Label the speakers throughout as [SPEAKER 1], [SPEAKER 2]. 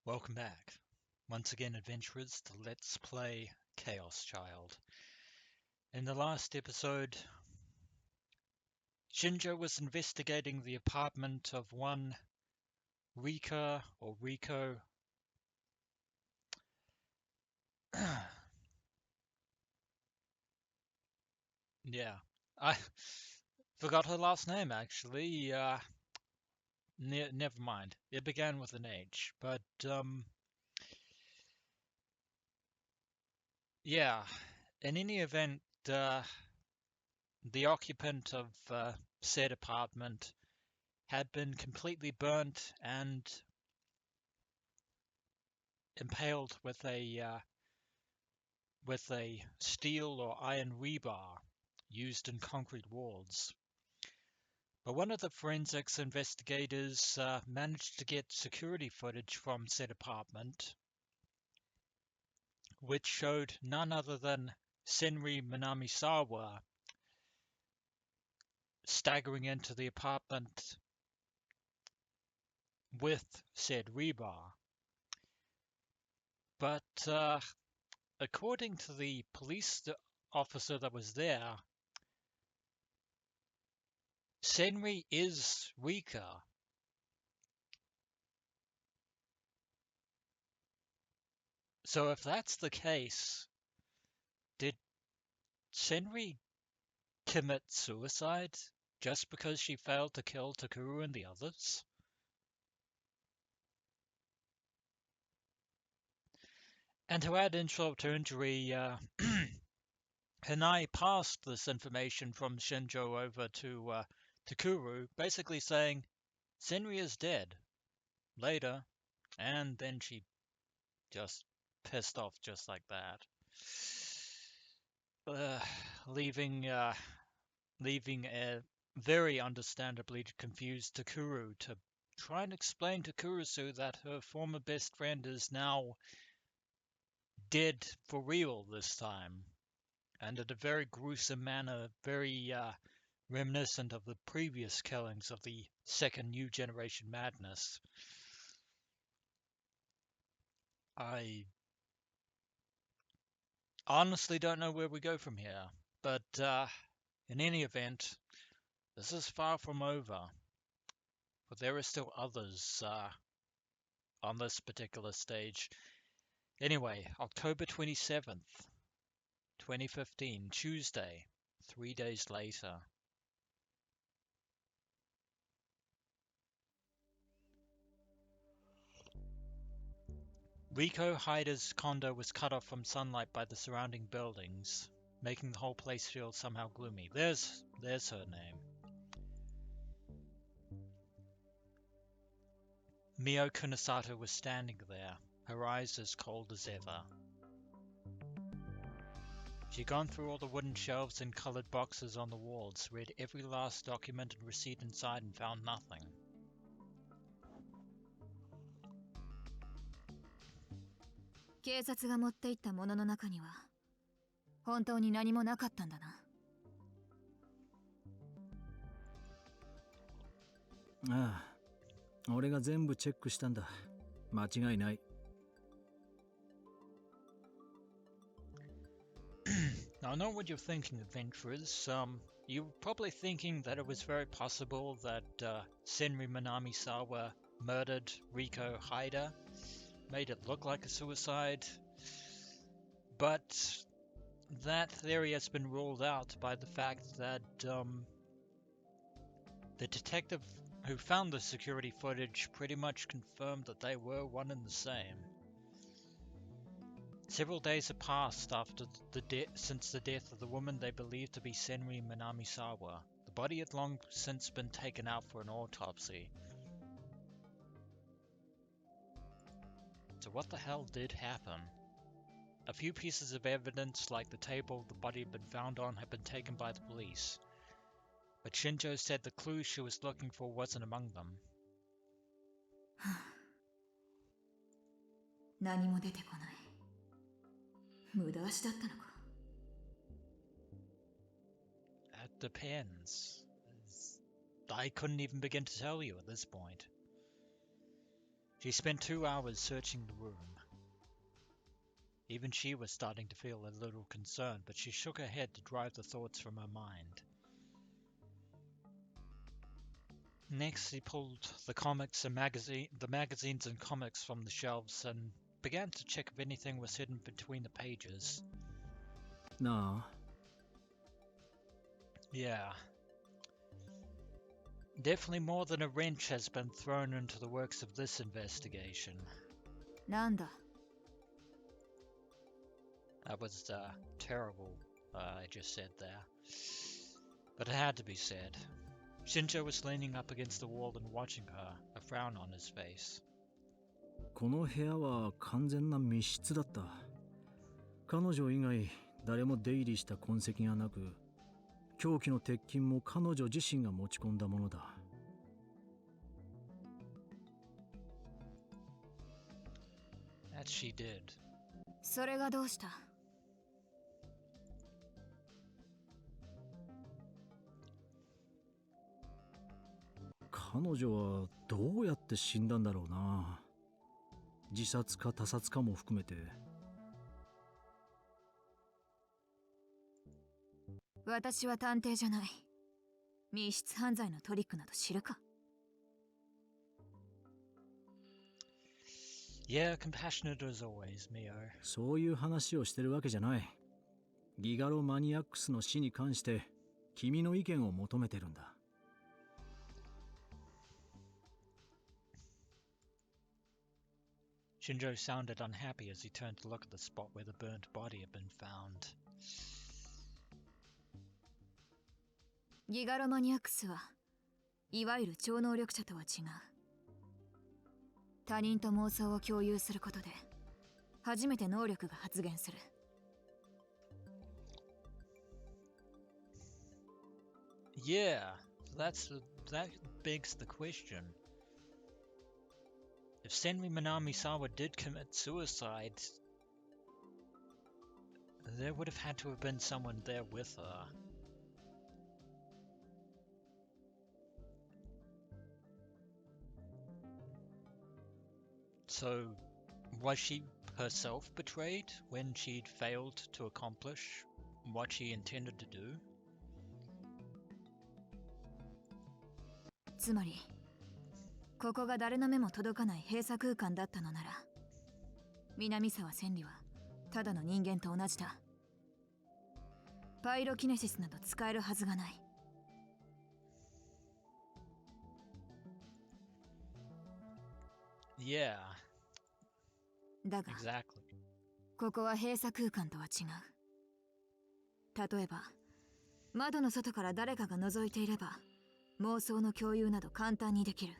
[SPEAKER 1] Welcome back. Once again, adventurers, to Let's Play Chaos Child. In the last episode, Shinjo was investigating the apartment of one Rika or Rico. Yeah, I forgot her last name actually. Never mind. It began with an H, but yeah. In any event, the occupant of said apartment had been completely burnt and impaled with a steel or iron rebar used in concrete walls. But one of the forensics investigators managed to get security footage from said apartment, which showed none other than Senri Minamisawa staggering into the apartment with said rebar. But according to the police officer that was there, Senri is Rika. So if that's the case, did Senri commit suicide just because she failed to kill Takuru and the others? And to add insult to injury, Hanai passed this information from Shinjo over to Takuru, basically saying, Senri is dead. Later. And then she just pissed off just like that. Uh, leaving leaving a very understandably confused Takuru to try and explain to Kurusu that her former best friend is now dead for real this time, and in a very gruesome manner, very reminiscent of the previous killings of the second New Generation Madness. I honestly don't know where we go from here, but in any event, this is far from over, for there are still others on this particular stage. Anyway, October 27th, 2015, Tuesday, 3 days later. Riko Hyder's condo was cut off from sunlight by the surrounding buildings, making the whole place feel somehow gloomy. There's her name. Mio Kunasato was standing there, her eyes as cold as ever. She'd gone through all the wooden shelves and colored boxes on the walls, read every last document and receipt inside, and found nothing.
[SPEAKER 2] 警察が持っていったものの中には本当に何もなかったんだな。
[SPEAKER 3] ああ、俺が全部チェックしたんだ。間違いない。
[SPEAKER 1] Now, I know what you're thinking, adventurers. You're probably thinking that it was very possible that Senri Minamisawa murdered Riko Haida, made it look like a suicide, but that theory has been ruled out by the fact that the detective who found the security footage pretty much confirmed that they were one and the same. Several days have passed since the death of the woman they believed to be Senri Minamisawa. The body had long since been taken out for an autopsy. So what the hell did happen? A few pieces of evidence, like the table the body had been found on, had been taken by the police. But Shinjo said the clue she was looking for wasn't among them.
[SPEAKER 2] 何も出てこない。無駄足だったのか。
[SPEAKER 1] That depends. I couldn't even begin to tell you at this point. She spent 2 hours searching the room. Even she was starting to feel a little concerned, but she shook her head to drive the thoughts from her mind. Next, she pulled the magazines and comics from the shelves and began to check if anything was hidden between the pages.
[SPEAKER 3] Na
[SPEAKER 1] Yeah. Definitely more than a wrench has been thrown into the works of this investigation.
[SPEAKER 2] なんだ
[SPEAKER 1] That was terrible, I just said there. But it had to be said. Shinjo was leaning up against the wall and watching her, a frown on his face.
[SPEAKER 3] この部屋は完全な密室だった。彼女以外誰も出入りした痕跡がなく、凶器の鉄筋も彼女自身が持ち込んだものだ。
[SPEAKER 1] That she did.
[SPEAKER 2] それがどうした
[SPEAKER 3] 彼女はどうやって死んだんだろうな。自殺か他殺かも含めて。
[SPEAKER 2] 私は探偵じゃない。密室犯罪のトリックなど知るか
[SPEAKER 1] Yeah, compassionate as always, Mio.
[SPEAKER 3] そういう話をしてるわけじゃない。ギガロマニアックスの死に関して君の意見を求めてるんだ。
[SPEAKER 1] Shinjo sounded unhappy as he turned to look at the spot where the burnt body had been found.
[SPEAKER 2] ギガロマニアックスはいわゆる超能力者とは違う。他人と妄想を共有することで初めて能力が発現する。
[SPEAKER 1] Yeah, that begs the question. If Senri Minamisawa did commit suicide, there would have had to have been someone there with her. So, was she herself betrayed when she'd failed to accomplish what she intended to do?
[SPEAKER 2] つまりここが誰の目も届かない閉鎖空間だったのなら、南沢千里はただの人間と同じだ。パイロキネシスなど使えるはずがない。
[SPEAKER 1] Yeah,
[SPEAKER 2] だが、
[SPEAKER 1] exactly.
[SPEAKER 2] ここは閉鎖空間とは違う。例えば、窓の外から誰かが覗いていれば、妄想の共有など簡単にできる。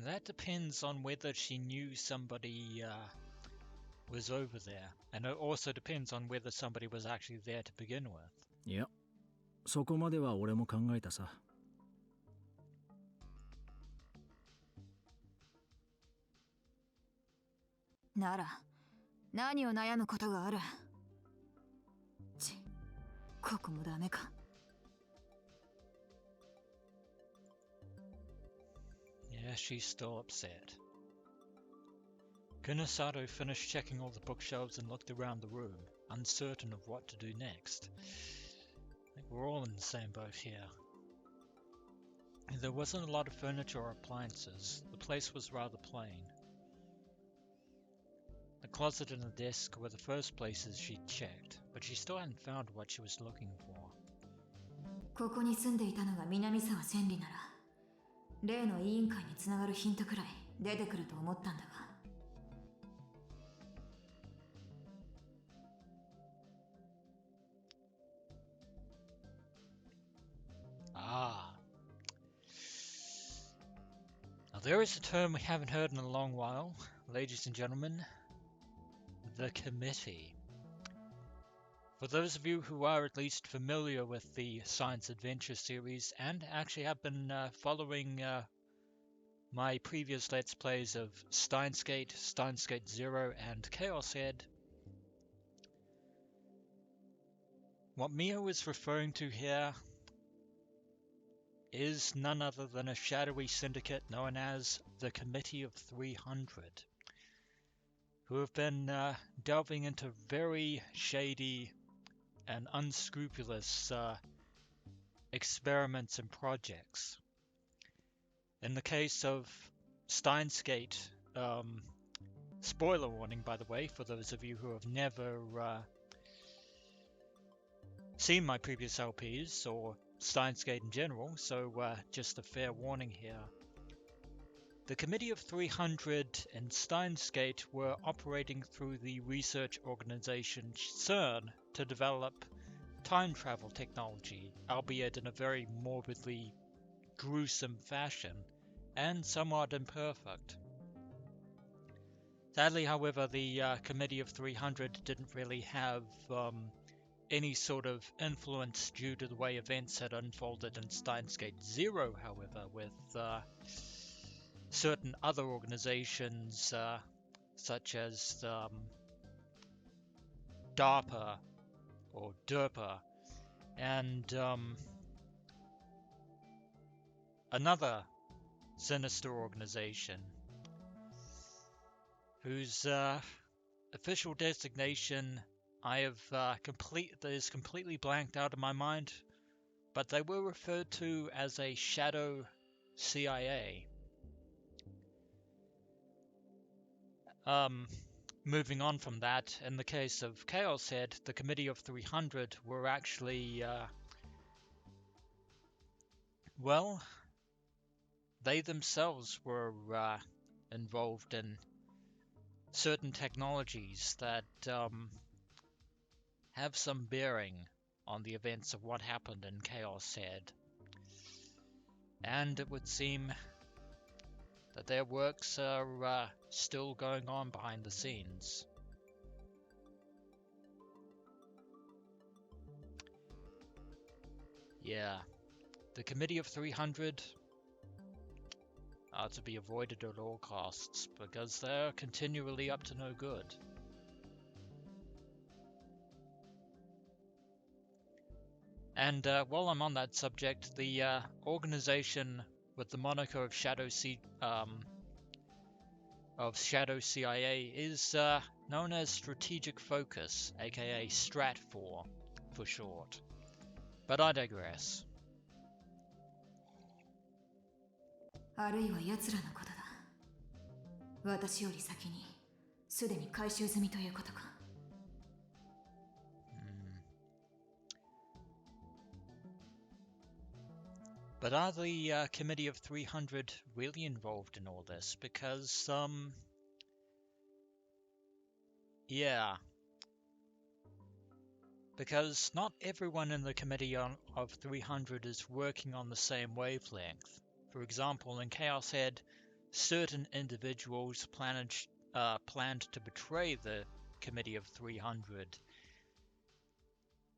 [SPEAKER 1] That depends on whether she knew somebody was over there, and it also depends on whether somebody was actually there to begin with.
[SPEAKER 3] いや、そこまでは俺も考えたさ。
[SPEAKER 2] なら、何を悩むことがある。ここもダメか。
[SPEAKER 1] Yeah, she's still upset. Kunosato finished checking all the bookshelves and looked around the room, uncertain of what to do next. I think we're all in the same boat here. There wasn't a lot of furniture or appliances. The place was rather plain. The closet and the desk were the first places she'd checked, but she still hadn't found what she was looking for.
[SPEAKER 2] ここに住んでいたのが南沢千里なら、例の委員会につながるヒントくらい出てくると思ったんだが。
[SPEAKER 1] Ah. Now there is a term we haven't heard in a long while, ladies and gentlemen. The Committee. For those of you who are at least familiar with the Science Adventure series and actually have been following my previous Let's Plays of Steins Gate, Steins Gate Zero, and ChäoS, what Mio is referring to here is none other than a shadowy syndicate known as the Committee of 300, who have been delving into very shady and unscrupulous experiments and projects. In the case of Steins Gate, spoiler warning, by the way, for those of you who have never seen my previous LPs or Steins Gate in general, so just a fair warning here. The Committee of 300 and Steins Gate were operating through the research organization CERN to develop time travel technology, albeit in a very morbidly gruesome fashion, and somewhat imperfect. Sadly, however, the Committee of 300 didn't really have any sort of influence due to the way events had unfolded in Steins Gate Zero, however, with certain other organizations such as DARPA or DERPA and another sinister organization whose official designation is completely blanked out of my mind, but they were referred to as a shadow CIA. Moving on from that, in the case of ChäoS Head, the Committee of 300 were actually, well, they themselves were involved in certain technologies that have some bearing on the events of what happened in ChäoS Head. And it would seem that their works are still going on behind the scenes. Yeah, the Committee of 300 are to be avoided at all costs, because they're continually up to no good. And while I'm on that subject, the organization with the moniker of Shadow CIA is known as Strategic Focus, aka Stratfor for short. But I digress.
[SPEAKER 2] あるいは奴らのことだ。私より先にすでに回収済みということか。
[SPEAKER 1] But are the Committee of 300 really involved in all this? Because, yeah. Because not everyone in the Committee of 300 is working on the same wavelength. For example, in ChäoS Head, certain individuals planned to betray the Committee of 300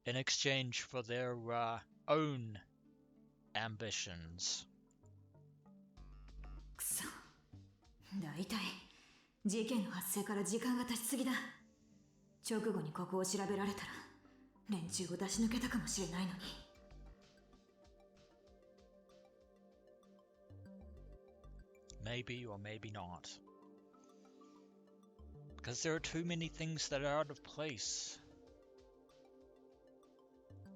[SPEAKER 1] in exchange for their own ambitions.
[SPEAKER 2] くそ。だいたい事件の発生から時間が経ちすぎだ。直後にここを調べられたら連中を出し抜けたかもしれないのに。
[SPEAKER 1] Maybe or maybe not. Because there are too many things that are out of place.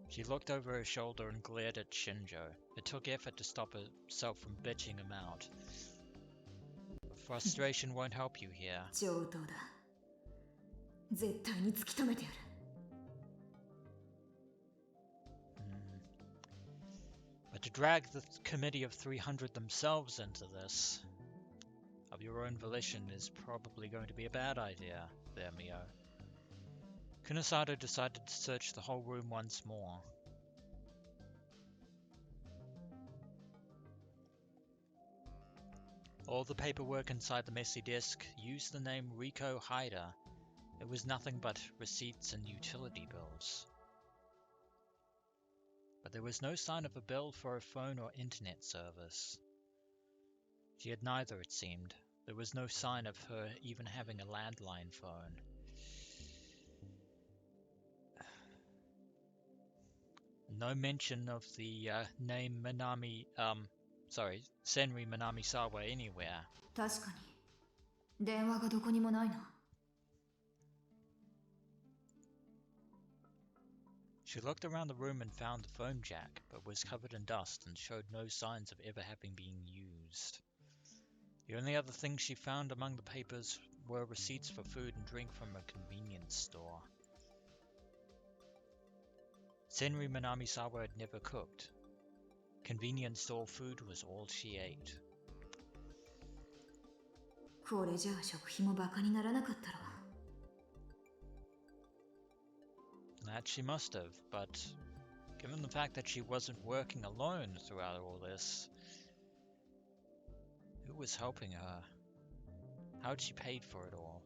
[SPEAKER 1] She looked over her shoulder and glared at Shinjo. It took effort to stop herself from bitching him out. Frustration won't help you here.
[SPEAKER 2] 上等だ。絶対に突き止めてやる。
[SPEAKER 1] But to drag the Committee of 300 themselves into this, of your own volition, is probably going to be a bad idea there, Mio. Kunosato decided to search the whole room once more. All the paperwork inside the messy disk used the name Rico Haida. It was nothing but receipts and utility bills. But there was no sign of a bill for a phone or internet service. She had neither, it seemed. There was no sign of her even having a landline phone. No mention of the name Senri Minamisawa anywhere.
[SPEAKER 2] 確かに電話がどこにもないな。
[SPEAKER 1] She looked around the room and found the phone jack, but was covered in dust and showed no signs of ever having been used. The only other things she found among the papers were receipts for food and drink from a convenience store. Senri Minamisawa had never cooked. Convenience store food was all she ate.
[SPEAKER 2] これじゃあ食費もバカにならなかったろ。
[SPEAKER 1] That she must have, but given the fact that she wasn't working alone throughout all this, who was helping her? How'd she paid for it all?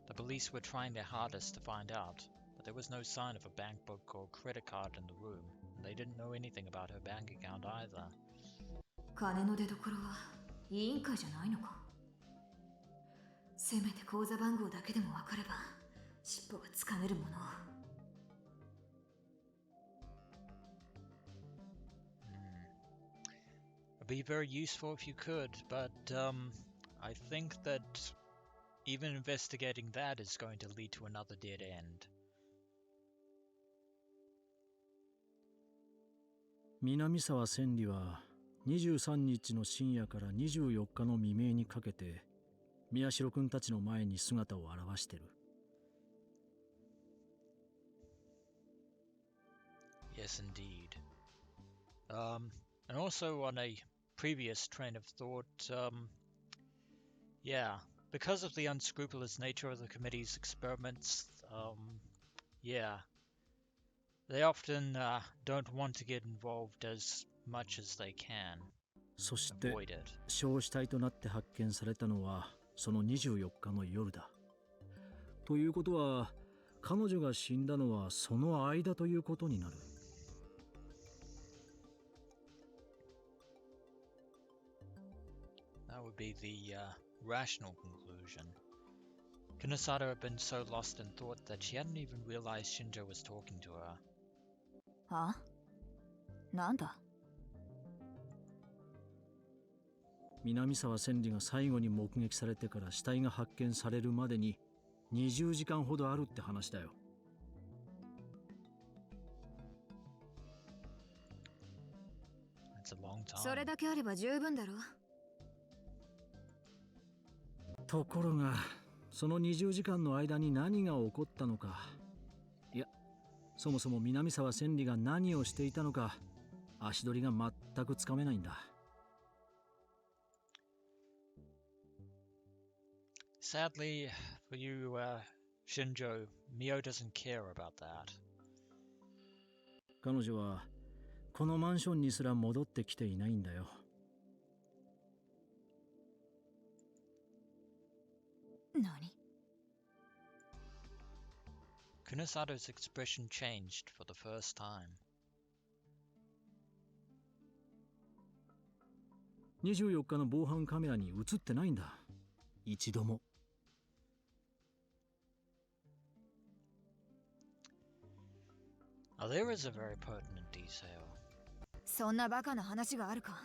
[SPEAKER 1] The police were trying their hardest to find out, but there was no sign of a bank book or credit card in the room, and they didn't know anything about her bank account either.
[SPEAKER 2] 金の出所は委員会じゃないのか。せめて口座番号だけでも分かれば尻尾がつかめるもの。
[SPEAKER 1] It'd be very useful if you could, but I think that even investigating that is going to lead to another dead end.
[SPEAKER 3] 南沢千里は23日の深夜から24日の未明にかけて宮代君たちの前に姿を現してる。
[SPEAKER 1] Yes, indeed. And also on a previous train of thought, yeah, because of the unscrupulous nature of the committee's experiments, yeah, they often don't want to get involved as much as they can.
[SPEAKER 3] そして
[SPEAKER 1] Avoid it.
[SPEAKER 3] 焼死体となって発見されたのはその24日の夜だ。ということは彼女が死んだのはその間ということになる。
[SPEAKER 1] That would be the rational conclusion. Kinosato had been so lost in thought that she hadn't even realized Shinjo was talking to her.
[SPEAKER 2] あ？なんだ？
[SPEAKER 3] 南沢千里が最後に目撃されてから死体が発見されるまでに20時間ほどあるって話だよ。
[SPEAKER 1] That's a long time.
[SPEAKER 2] それだけあれば十分だろ。
[SPEAKER 3] ところがその20時間の間に何が起こったのか、いやそもそも南沢千里が何をしていたのか足取りが全くつかめないんだ。
[SPEAKER 1] Sadly for you, Shinjo, Mio doesn't care about that.
[SPEAKER 3] 彼女はこのマンションにすら戻ってきていないんだよ。
[SPEAKER 2] 何？
[SPEAKER 1] Kunisato's expression changed for the first time.
[SPEAKER 3] 24日の防犯カメラに映ってないんだ。一度も。
[SPEAKER 1] Now there is a very pertinent detail.
[SPEAKER 2] そんなバカな話があるか。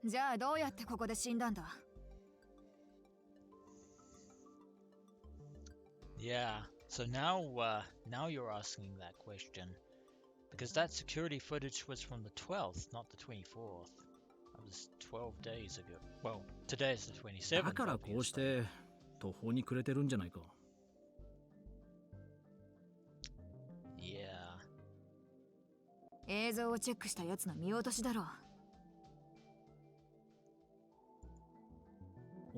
[SPEAKER 2] じゃあどうやってここで死んだんだ？
[SPEAKER 1] Yeah, so now you're asking that question. Because that security footage was from the 12th, not the 24th. That was 12 days ago. Well, today's the 27th.
[SPEAKER 3] だからこうして途方に暮れてるんじゃないか。
[SPEAKER 1] Yeah.
[SPEAKER 2] 映像をチェックしたやつの見落としだろう。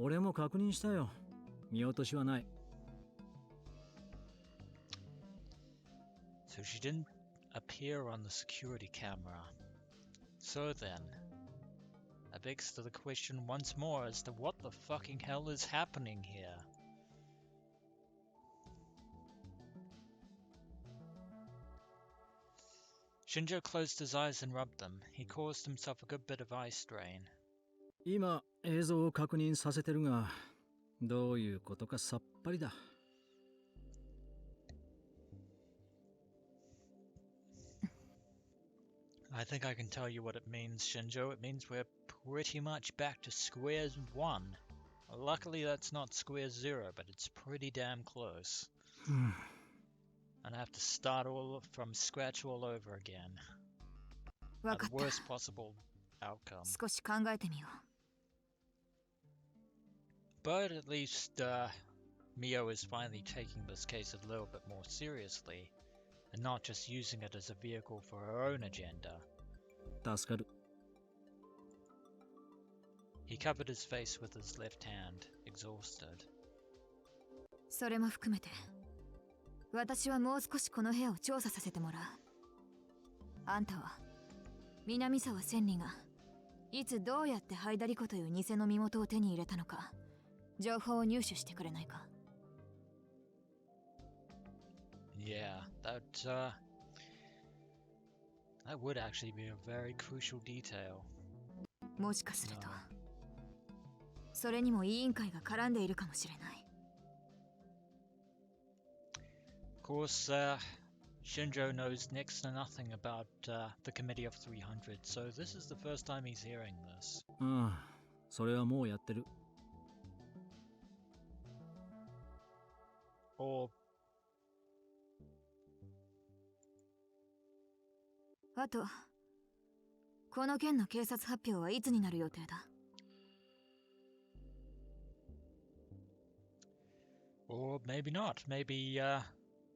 [SPEAKER 3] 俺も確認したよ。見落としはない。
[SPEAKER 1] So she didn't appear on the security camera. So then, that begs to the question once more as to what the fucking hell is happening here. Shinjo closed his eyes and rubbed them. He caused himself a good bit of eye strain.
[SPEAKER 3] 今映像を確認させてるが、どういうことかさっぱりだ。
[SPEAKER 1] I think I can tell you what it means, Shinjo. It means we're pretty much back to square one. Luckily, that's not square zero, but it's pretty damn close. And I have to start all from scratch all over again.
[SPEAKER 2] わ
[SPEAKER 1] At
[SPEAKER 2] か
[SPEAKER 1] the
[SPEAKER 2] った。
[SPEAKER 1] worst possible outcome.
[SPEAKER 2] 少し考えてみよ
[SPEAKER 1] But at least Mio is finally taking this case a little bit more seriously, and not just using it as a vehicle for her own agenda.
[SPEAKER 3] 助かる。
[SPEAKER 1] He covered his face with his left hand, exhausted.
[SPEAKER 2] う。それも含めて、私はもう少しこの部屋を調査させてもらう。あんたは、南沢千里が、いつどうやってハイダリコという偽の身元を手に入れたのか、情報を入手してくれないか。
[SPEAKER 1] Yeah, that would actually be a very crucial detail.
[SPEAKER 2] もしかすると、それにも委員会が絡んでいるかもしれない。
[SPEAKER 1] Of course, Shinjo knows next to nothing about the Committee of 300, so this is the first time he's hearing this.
[SPEAKER 3] うん、それはもうやってる。
[SPEAKER 1] Or
[SPEAKER 2] あと、この件の警察発表はいつになる予定だ？
[SPEAKER 1] Or maybe not. Maybe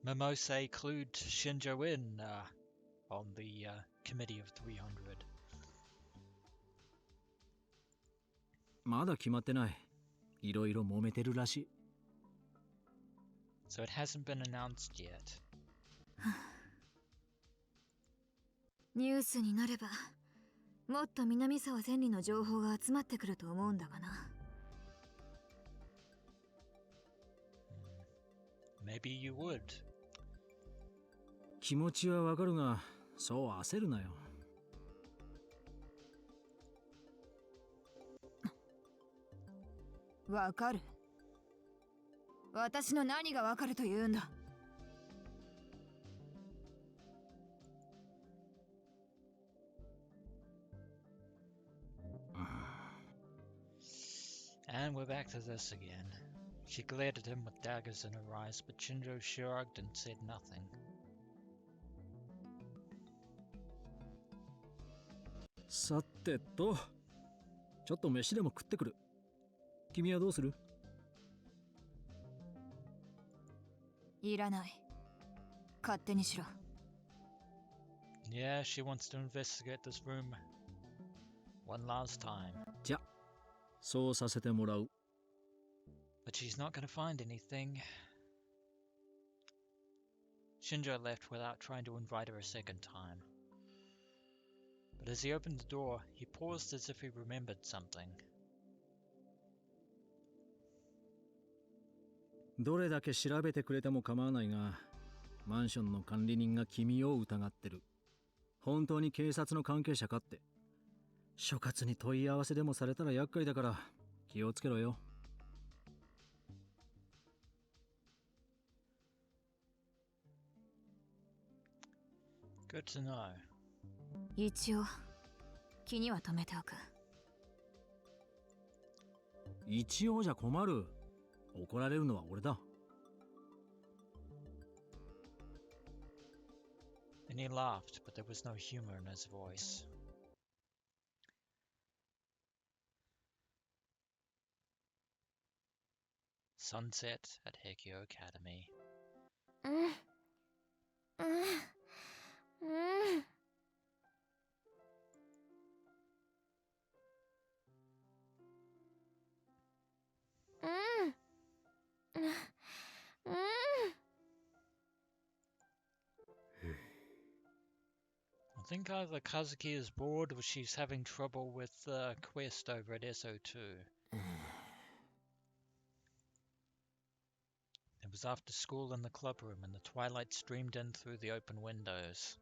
[SPEAKER 1] Mimose clued Shinjo in on the Committee of 300.
[SPEAKER 3] まだ決まってない。いろいろ揉めてるらしい。
[SPEAKER 1] So it hasn't been announced yet.
[SPEAKER 2] ニュースになれば、もっと南沢千里の情報が集まってくると思うんだがな。
[SPEAKER 1] Maybe you would.
[SPEAKER 3] 気持ちはわかるが、そう焦るなよ。
[SPEAKER 2] わかる？私の何がわかると言うんだ？
[SPEAKER 1] And we're back to this again. She glared at him with daggers in her eyes, but Shinjo shrugged and said nothing.
[SPEAKER 3] さてと、ちょっと飯でも食ってくる。君はどうする？
[SPEAKER 2] いらない。勝手にしろ。
[SPEAKER 1] Yeah, she wants to investigate this room one last time.
[SPEAKER 3] じゃ、そうさせてもらう。
[SPEAKER 1] But she's not going to find anything. Shinjo left without trying to invite her a second time. But as he opened the door, he paused as if he remembered something.
[SPEAKER 3] どれだけ調べてくれても構わないが、マンションの管理人が君を疑ってる。本当に警察の関係者かって。所轄に問い合わせでもされたら厄介だから気をつけろよ。
[SPEAKER 1] Good to know.
[SPEAKER 2] 一応、気には留めておく。
[SPEAKER 3] 一応じゃ困る。怒られるのは俺だ。
[SPEAKER 1] And he laughed, but there was no humor in his voice. Sunset at Heikyo Academy. I think either Kazuki is bored or she's having trouble with the quest over at SO2. It was after school in the club room and the twilight streamed in through the open windows.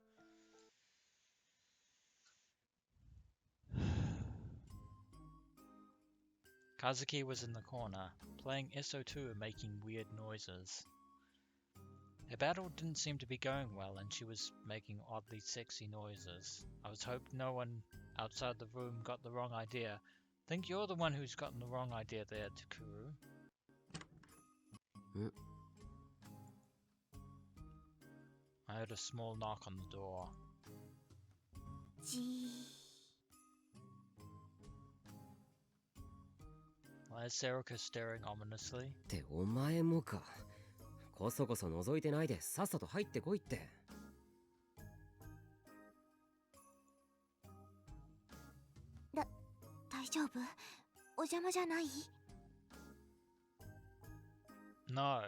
[SPEAKER 1] Kazuki was in the corner, playing SO2 and making weird noises. Her battle didn't seem to be going well, and she was making oddly sexy noises. I was hoping no one outside the room got the wrong idea. Think you're the one who's gotten the wrong idea there, Takuru. I heard a small knock on the door. Why is Serica staring ominously?
[SPEAKER 4] ってお前もか。こそこそ覗いてないでさっさと入ってこいって。
[SPEAKER 2] 大丈夫？お邪魔じゃない？
[SPEAKER 1] No.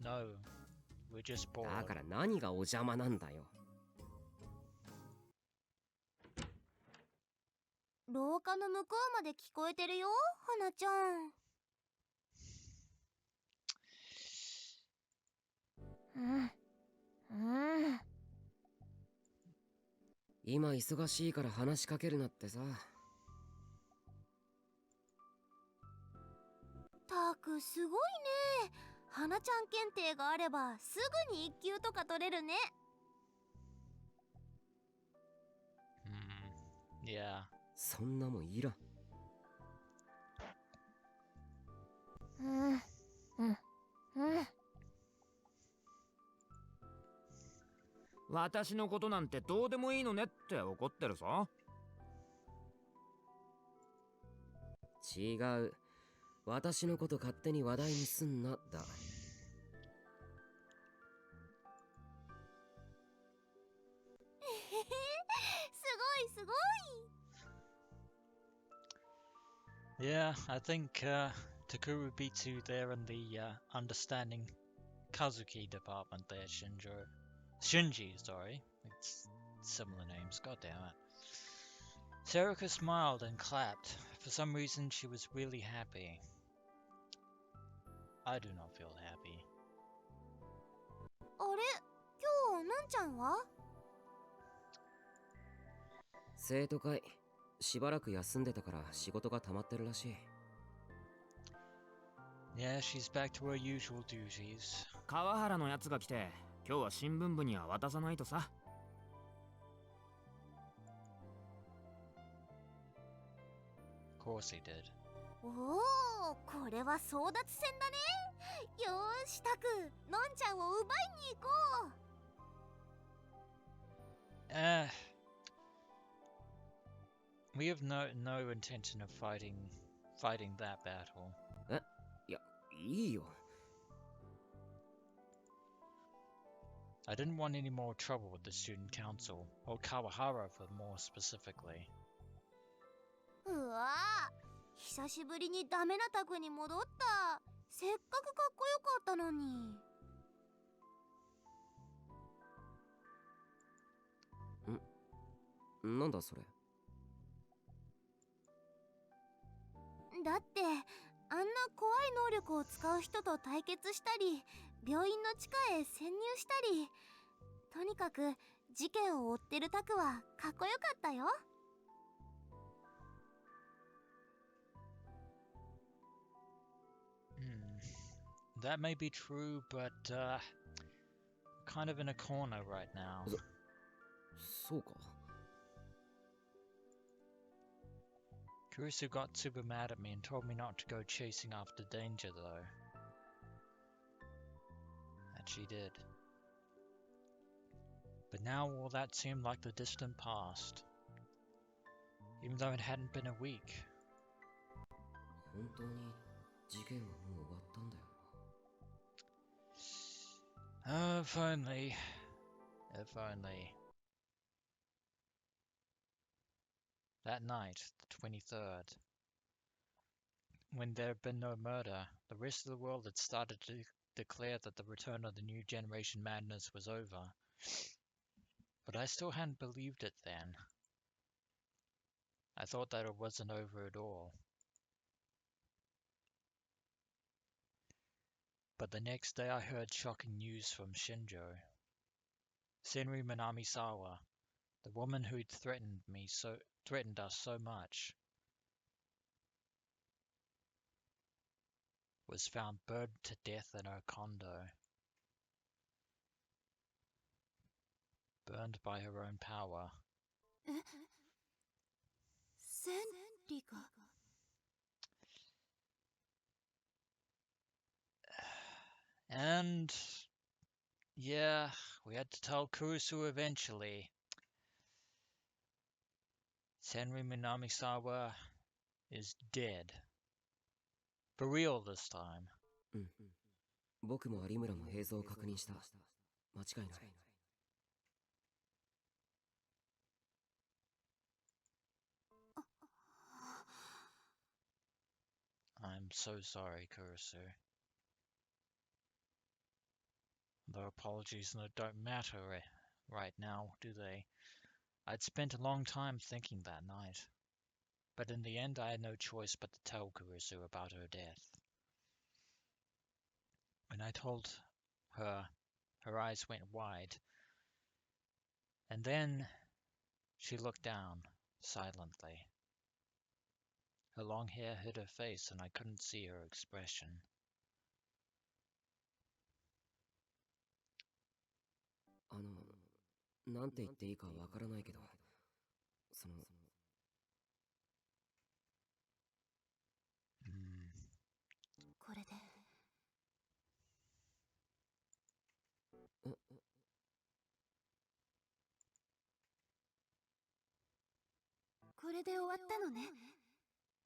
[SPEAKER 1] No. We're just bored.
[SPEAKER 4] だから何がお邪魔なんだよ。
[SPEAKER 2] 廊下の向こうまで聞こえてるよ、花ちゃん。
[SPEAKER 4] 今忙しいから話しかけるなってさ。
[SPEAKER 2] たくすごいね。花ちゃん検定があればすぐに1級とか取れるね。
[SPEAKER 1] Yeah.
[SPEAKER 4] そんなもんいらん。
[SPEAKER 5] 私のことなんてどうでもいいのねって怒ってるぞ。
[SPEAKER 4] 違う。私のこと勝手に話題にすんなだ。
[SPEAKER 2] すごい。
[SPEAKER 1] Yeah, I think Takuru beats you there in the understanding Kazuki department there, Shinji, sorry. It's similar names, god damn it. Serica smiled and clapped. For some reason, she was really happy. I do not feel happy.
[SPEAKER 2] あれ、今日のんちゃんは？
[SPEAKER 4] 生徒会しばらく休んでたから仕事が溜まってるらしい。
[SPEAKER 1] Yeah, she's back to her usual duties.
[SPEAKER 5] 川原のやつが来て、今日は新聞部には渡さないとさ。
[SPEAKER 1] Of course he did.
[SPEAKER 2] おお、これは争奪戦だね。よーし、タク、のんちゃんを奪いに行こう。
[SPEAKER 1] We have no intention of fighting that battle.
[SPEAKER 4] いや、いいよ。
[SPEAKER 1] I didn't want any more trouble with the student council, or Kawahara for more specifically.
[SPEAKER 2] うわー、久しぶりにダメなタクに戻った。せっかくかっこよかったのに。
[SPEAKER 4] なんだそれ。
[SPEAKER 2] だってあんな怖い能力を使う人と対決したり、病院の地下へ潜入したり、とにかく事件を追ってるタクはかっこよかったよ。
[SPEAKER 1] That may be true, but kind of in a corner right now.
[SPEAKER 4] そうか。
[SPEAKER 1] Kurisu got super mad at me and told me not to go chasing after danger, though. And she did. But now all that seemed like the distant past. Even though it hadn't been a week.
[SPEAKER 4] 本当に事件はもう終わったんだよ。
[SPEAKER 1] If only. If only. That night, the 23rd, when there had been no murder, the rest of the world had started to declare that the return of the new generation madness was over. But I still hadn't believed it then. I thought that it wasn't over at all. But the next day I heard shocking news from Shinjo. Senri Minamisawa, the woman who'd threatened us so much, was found burned to death in her condo. burned by her own power.
[SPEAKER 2] 千里が
[SPEAKER 1] And yeah, we had to tell Kurusu eventually. Senri Minamisawa is dead. For real this time.
[SPEAKER 4] うん。僕も有村も映像を確認した。間違いない。
[SPEAKER 1] I'm so sorry, Kurusu. Though apologies don't matter right now, do they? I'd spent a long time thinking that night. But in the end, I had no choice but to tell Kurusu about her death. When I told her, her eyes went wide. And then she looked down, silently. Her long hair hid her face and I couldn't see her expression.
[SPEAKER 4] なんて言っていいかわからないけど、その、
[SPEAKER 2] これでこれで終わったのね。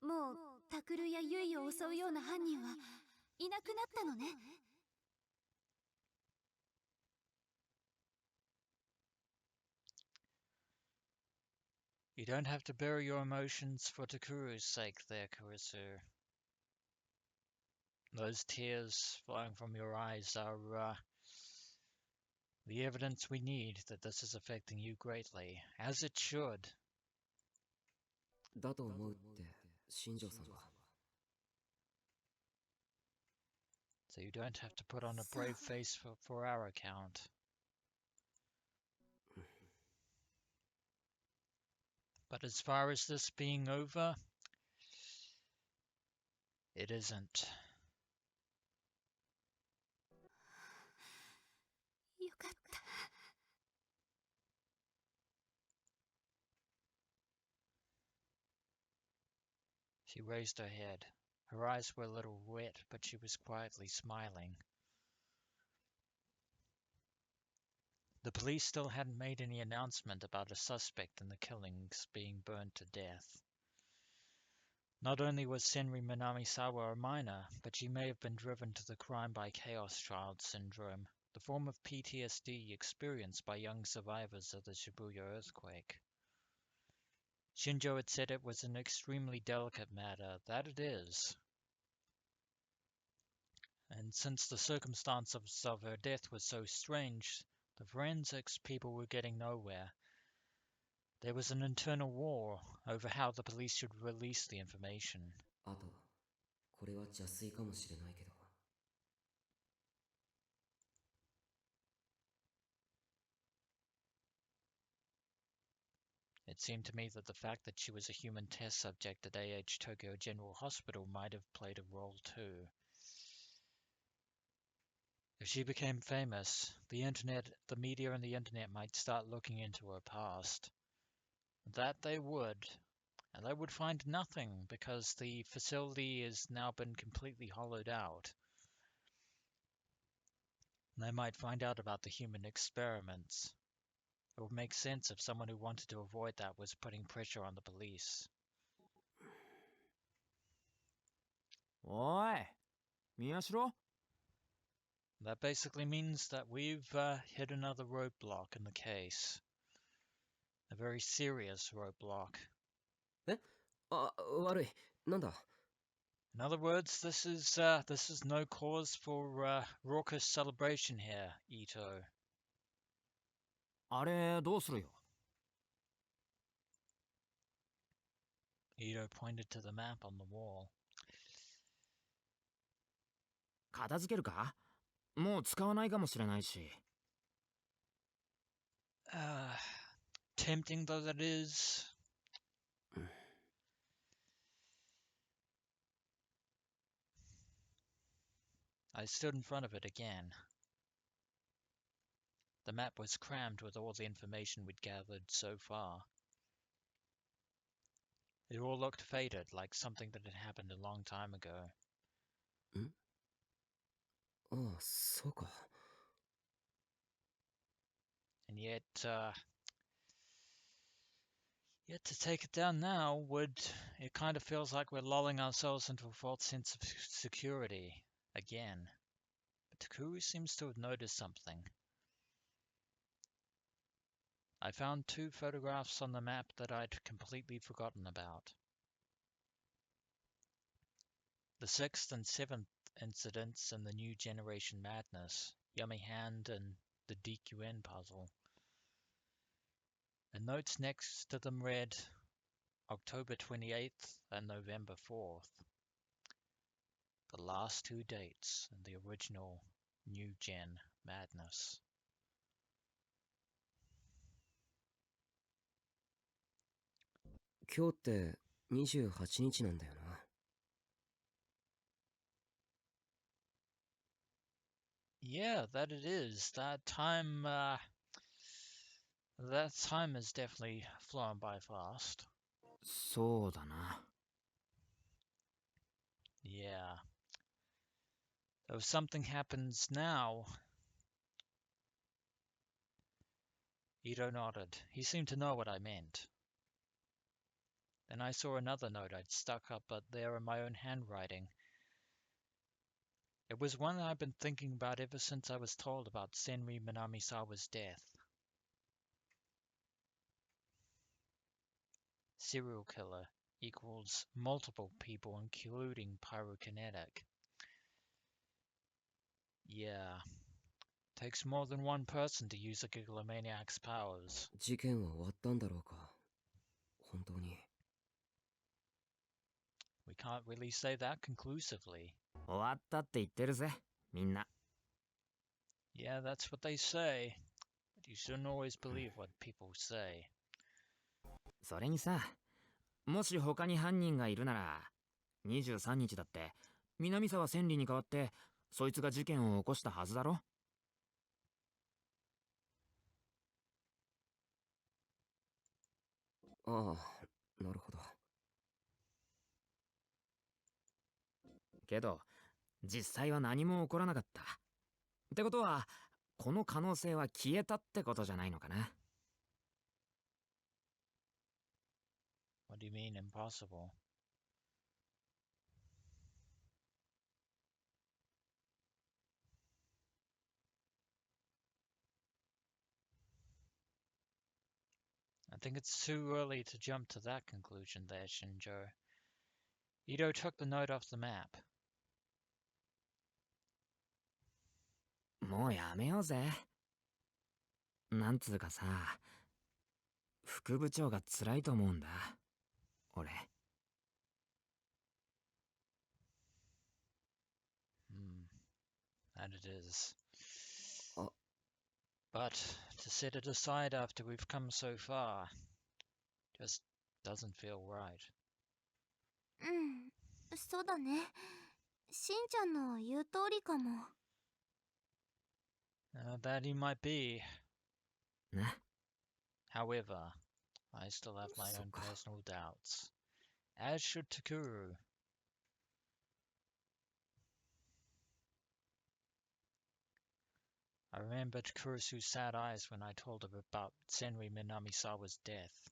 [SPEAKER 2] もうタクルやユイを襲うような犯人はいなくなったのね。
[SPEAKER 1] You don't have to bury your emotions for Takuru's sake there, Kurisu. Those tears flowing from your eyes are the evidence we need that this is affecting you greatly, as it should.
[SPEAKER 4] だと思うって新庄さんが。
[SPEAKER 1] So you don't have to put on a brave face for our account. But as far as this being over, it isn't.
[SPEAKER 2] よかった。
[SPEAKER 1] She raised her head. Her eyes were a little wet, but she was quietly smiling. The police still hadn't made any announcement about a suspect in the killings being burned to death. Not only was Senri Minamisawa a minor, but she may have been driven to the crime by ChäoS child syndrome, the form of PTSD experienced by young survivors of the Shibuya earthquake. Shinjo had said it was an extremely delicate matter. That it is. And since the circumstances of her death were so strange, the forensics people were getting nowhere. There was an internal war over how the police should release the information.
[SPEAKER 4] あと、これは邪推かもしれないけど。
[SPEAKER 1] It seemed to me that the fact that she was a human test subject at AH Tokyo General Hospital might have played a role too. If she became famous, the media and the internet might start looking into her past. That they would, and they would find nothing because the facility has now been completely hollowed out. They might find out about the human experiments. It would make sense if someone who wanted to avoid that was putting pressure on the police.
[SPEAKER 5] おい、宮代
[SPEAKER 1] That basically means that we've hit another roadblock in the case. A very serious roadblock.
[SPEAKER 4] 悪い。なんだ
[SPEAKER 1] In other words, this is no cause for raucous celebration here, Ito.
[SPEAKER 5] あれどうするよ
[SPEAKER 1] Ito pointed to the map on the wall.
[SPEAKER 5] 片付けるかもう使わないかもしれないし。
[SPEAKER 1] Tempting though that is. I stood in front of it again. The map was crammed with all the information we'd gathered so far. It all looked faded, like something that had happened a long time ago.
[SPEAKER 4] ああ、そうか。
[SPEAKER 1] And yet to take it down now it kind of feels like we're lulling ourselves into a false sense of security again. But Takuru seems to have noticed something. I found 2 photographs on the map that I'd completely forgotten about. The 6th and 7th incidents in the New Generation Madness, Yummy Hand and the DQN puzzle. The notes next to them read October 28th and November 4th. The last 2 dates in the original New Gen Madness.
[SPEAKER 4] 今日って28日なんだよな。
[SPEAKER 1] Yeah, that it is. That time has definitely flown by fast.
[SPEAKER 5] そうだな。
[SPEAKER 1] Yeah. Though something happens now. Ito nodded. He seemed to know what I meant. Then I saw another note I'd stuck up there in my own handwriting. It was one I've been thinking about ever since I was told about Senri Minamisawa's death. Serial killer equals multiple people, including pyrokinetic. Yeah. Takes more than one person to use a Gigalomaniac's powers.
[SPEAKER 4] 事件は終わったんだろうか。本当に。
[SPEAKER 1] We can't really say that conclusively.
[SPEAKER 5] 終わったって言ってるぜ、みんな。
[SPEAKER 1] Yeah, that's what they say. But you shouldn't always believe what people say.
[SPEAKER 5] それにさ、もし他に犯人がいるなら、23日だって南沢千里に代わってそいつが事件を起こしたはずだろ。
[SPEAKER 4] ああ、なるほど。
[SPEAKER 5] けど実際は何も起こらなかった。ってことはこの可能性は消えたってことじゃないのかな。
[SPEAKER 1] What do you mean impossible? I think it's too early to jump to that conclusion there, Shinjo. Ito took the note off the map.
[SPEAKER 5] もうやめようぜ。なんつうかさ、副部長が辛いと思うんだ、俺。
[SPEAKER 1] And it is.
[SPEAKER 4] Oh.
[SPEAKER 1] But to set it aside after we've come so far just doesn't feel right.
[SPEAKER 2] うん、そうだね。しんちゃんの言う通りかも。
[SPEAKER 1] That he might be.
[SPEAKER 5] ね。
[SPEAKER 1] However, I still have my own personal doubts. As should Takuru. I remembered Kurusu's sad eyes when I told her about Senri Minamisawa's death.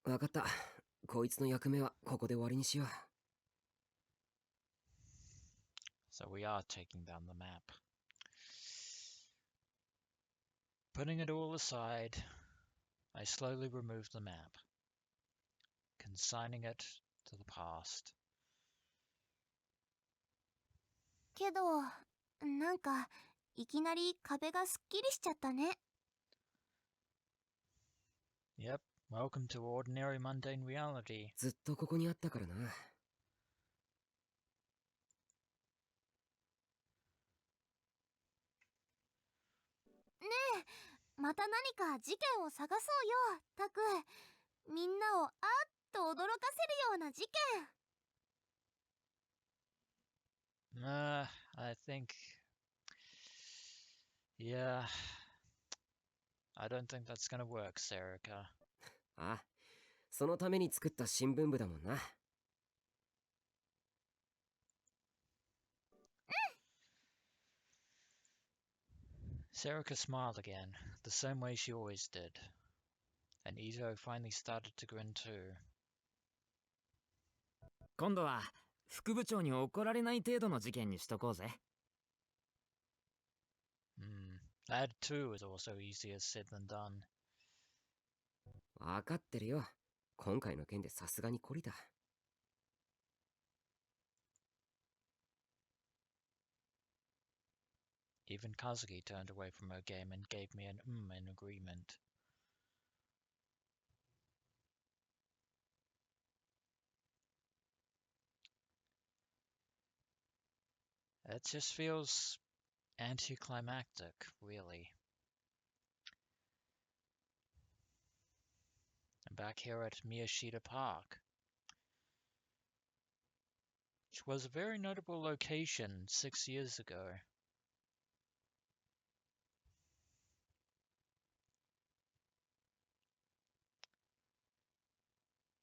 [SPEAKER 4] わかった。こいつの役目はここで終わりにしよう。
[SPEAKER 1] So we are taking down the map. Putting it all aside, I slowly removed the map, consigning it to the past.
[SPEAKER 2] けど、なんかいきなり壁がすっきりしちゃったね。
[SPEAKER 1] Yep, welcome to ordinary mundane reality.
[SPEAKER 4] ずっとここにあったからな。ね
[SPEAKER 2] え、また何か事件を探そうよ、タク。みんなをあっと驚かせるような事件。
[SPEAKER 1] I think Yeah, I don't think that's gonna work, Serica.
[SPEAKER 4] あ、そのために作った新聞部だもんな。
[SPEAKER 1] Serica smiled again, the same way she always did. And Ito finally started to grin too.
[SPEAKER 5] 今度は副部長に怒られない程度の事件にしとこうぜ。
[SPEAKER 1] That too is also easier said than done.
[SPEAKER 4] わかってるよ。今回の件でさすがに懲りた。
[SPEAKER 1] Even Kazuki turned away from her game and gave me an in agreement. It just feels anticlimactic, really. I'm back here at Miyashita Park, which was a very notable location 6 years ago.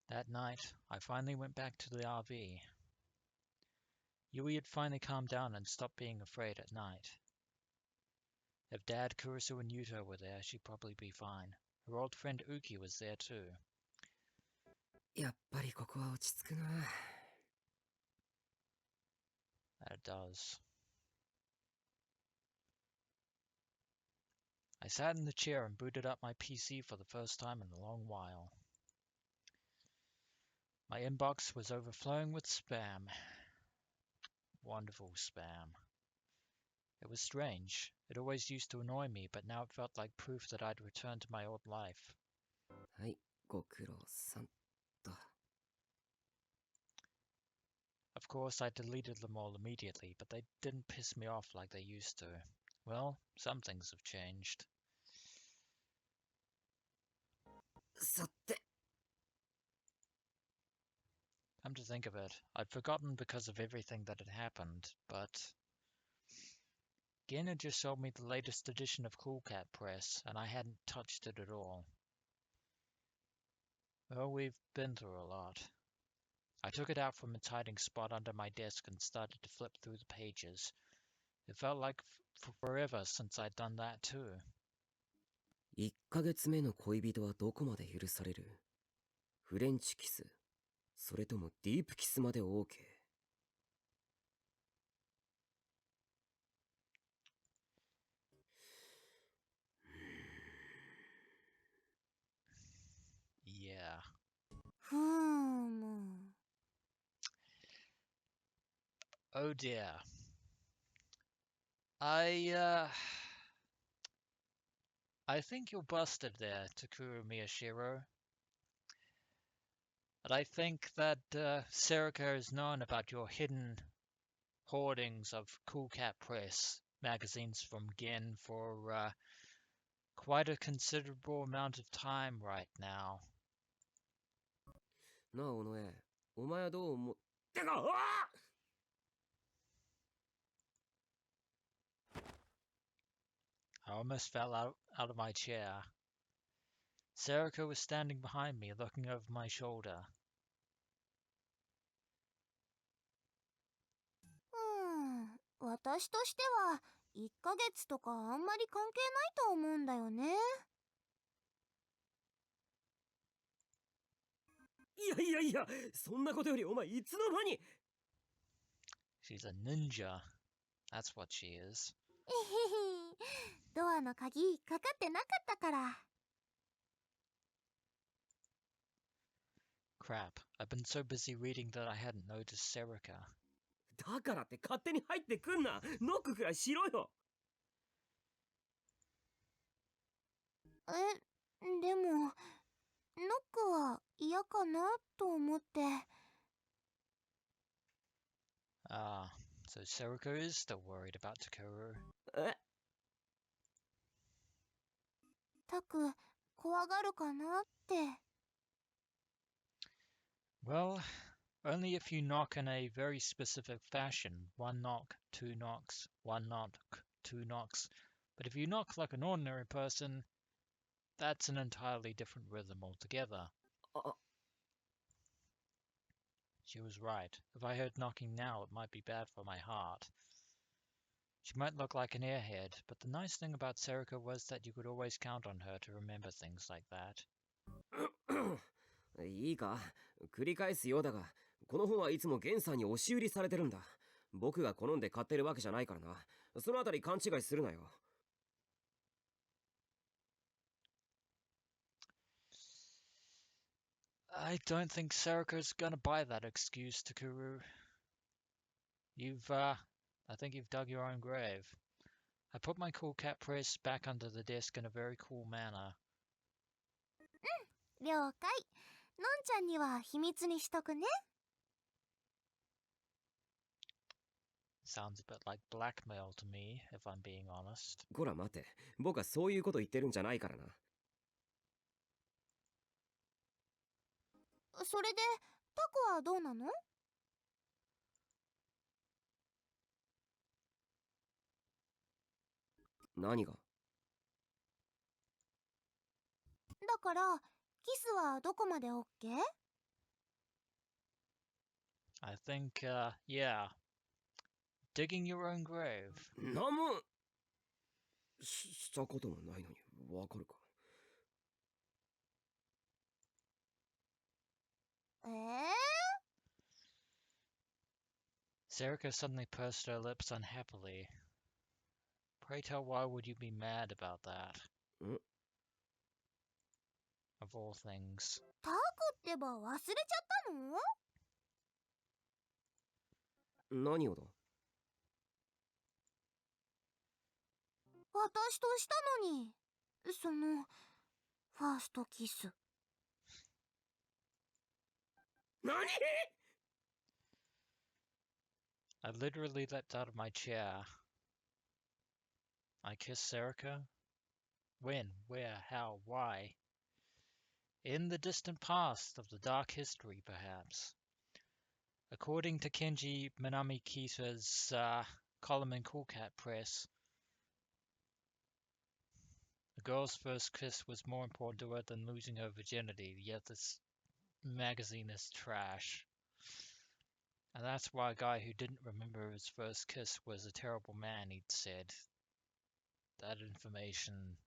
[SPEAKER 1] That night, I finally went back to the RV. Yui had finally calmed down and stopped being afraid at night. If Dad, Kurisu, and Yuto were there, she'd probably be fine. Her old friend Uki was there too.
[SPEAKER 4] やっぱりここは落ち着くな。
[SPEAKER 1] That it does. I sat in the chair and booted up my PC for the first time in a long while. My inbox was overflowing with spam. Wonderful spam. It was strange. It always used to annoy me, but now it felt like proof that I'd returned to my old life.
[SPEAKER 4] はい、ご苦労さんと。
[SPEAKER 1] Of course, I deleted them all immediately, but they didn't piss me off like they used to. Well, some things have changed.
[SPEAKER 4] さて。
[SPEAKER 1] Come to think of it, I'd forgotten because of everything that had happened, but Gen had just sold me the latest edition of Cool Cat Press, and I hadn't touched it at all. Well, we've been through a lot. I took it out from its hiding spot under my desk and started to flip through the pages. It felt like forever since I'd done that too.
[SPEAKER 4] 1ヶ月目の恋人はどこまで許される？フレンチキス、それともディープキスまで OK？
[SPEAKER 1] Yeah.
[SPEAKER 2] ふーむ。
[SPEAKER 1] Oh dear. I think you're busted there, Takuru Miyashiro. But I think that Serica has known about your hidden hoardings of Cool Cat Press magazines from Gen for quite a considerable amount of time right now.
[SPEAKER 4] なあ、尾上、お前はどう思う？てか、あ
[SPEAKER 1] I almost fell out of my chair. Serica was standing behind me, looking over my shoulder.
[SPEAKER 2] 私としては1ヶ月とかあんまり関係ないと思うんだよね。
[SPEAKER 4] いやいやいや、そんなことよりお前いつの間に。
[SPEAKER 1] She's a ninja. That's what she is.
[SPEAKER 2] えへへ、ドアの鍵かかってなかったから。
[SPEAKER 1] Crap, I've been so busy reading that I hadn't noticed Serica.
[SPEAKER 4] だからって勝手に入ってくんな。ノックくらいしろよ。
[SPEAKER 2] でもノックは嫌かなと思って。
[SPEAKER 1] Ah, so Serica is still worried about Takuru.
[SPEAKER 4] え、
[SPEAKER 2] タク怖がるかなって。
[SPEAKER 1] Well, only if you knock in a very specific fashion. One knock, two knocks, one knock, two knocks. But if you knock like an ordinary person, that's an entirely different rhythm altogether. She was right. If I heard knocking now, it might be bad for my heart. She might look like an airhead, but the nice thing about Serica was that you could always count on her to remember things like that.
[SPEAKER 4] いいか、繰り返すようだが、この本はいつもゲンさんに押し売りされてるんだ。僕が好んで買ってるわけじゃないからな。そのあたり勘違いするなよ。
[SPEAKER 1] I don't think Serica's gonna buy that excuse, Takuru. I think you've dug your own grave. I put my cool cat press back under the desk in a very cool manner.
[SPEAKER 6] 了解。のんちゃんには秘密にしとくね。
[SPEAKER 1] Sounds a bit like blackmail to me, if I'm being honest.
[SPEAKER 4] こら待て、僕はそういうこと言ってるんじゃないからな。
[SPEAKER 6] それで、タコはどうなの？
[SPEAKER 4] 何が？
[SPEAKER 6] だから、キスはどこまで OK？
[SPEAKER 1] I think, yeah. Digging your own grave.
[SPEAKER 4] なんもしたこともないのにわかるか。
[SPEAKER 1] Serica suddenly pursed her lips unhappily. Pray tell, why would you be mad about that? Of all things.
[SPEAKER 6] タコってば忘れちゃったの？
[SPEAKER 4] 何をだ？
[SPEAKER 6] 私としたのに。その、ファーストキス。
[SPEAKER 4] 何？
[SPEAKER 1] I literally leapt out of my chair. I kissed Serica? When? Where? How? Why? In the distant past of the dark history, perhaps. According to Kenji Minami-Kita's column in Cool Cat Press, a girl's first kiss was more important to her than losing her virginity, yet this magazine is trash. And that's why a guy who didn't remember his first kiss was a terrible man, he'd said. That information,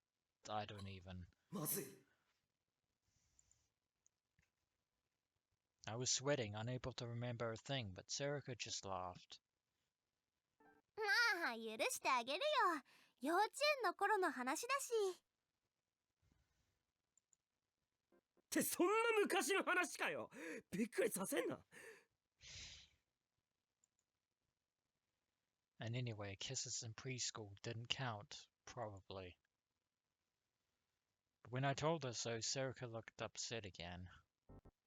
[SPEAKER 1] I don't even.
[SPEAKER 4] まずい。
[SPEAKER 1] I was sweating, unable to remember a thing, but Serica just laughed.
[SPEAKER 6] まあ、許してあげるよ。幼稚園の頃の話だし。
[SPEAKER 4] ってそんな昔の話かよ。びっくりさせんな。
[SPEAKER 1] And anyway, kisses in preschool didn't count, probably. But when I told her so, Serica looked upset again.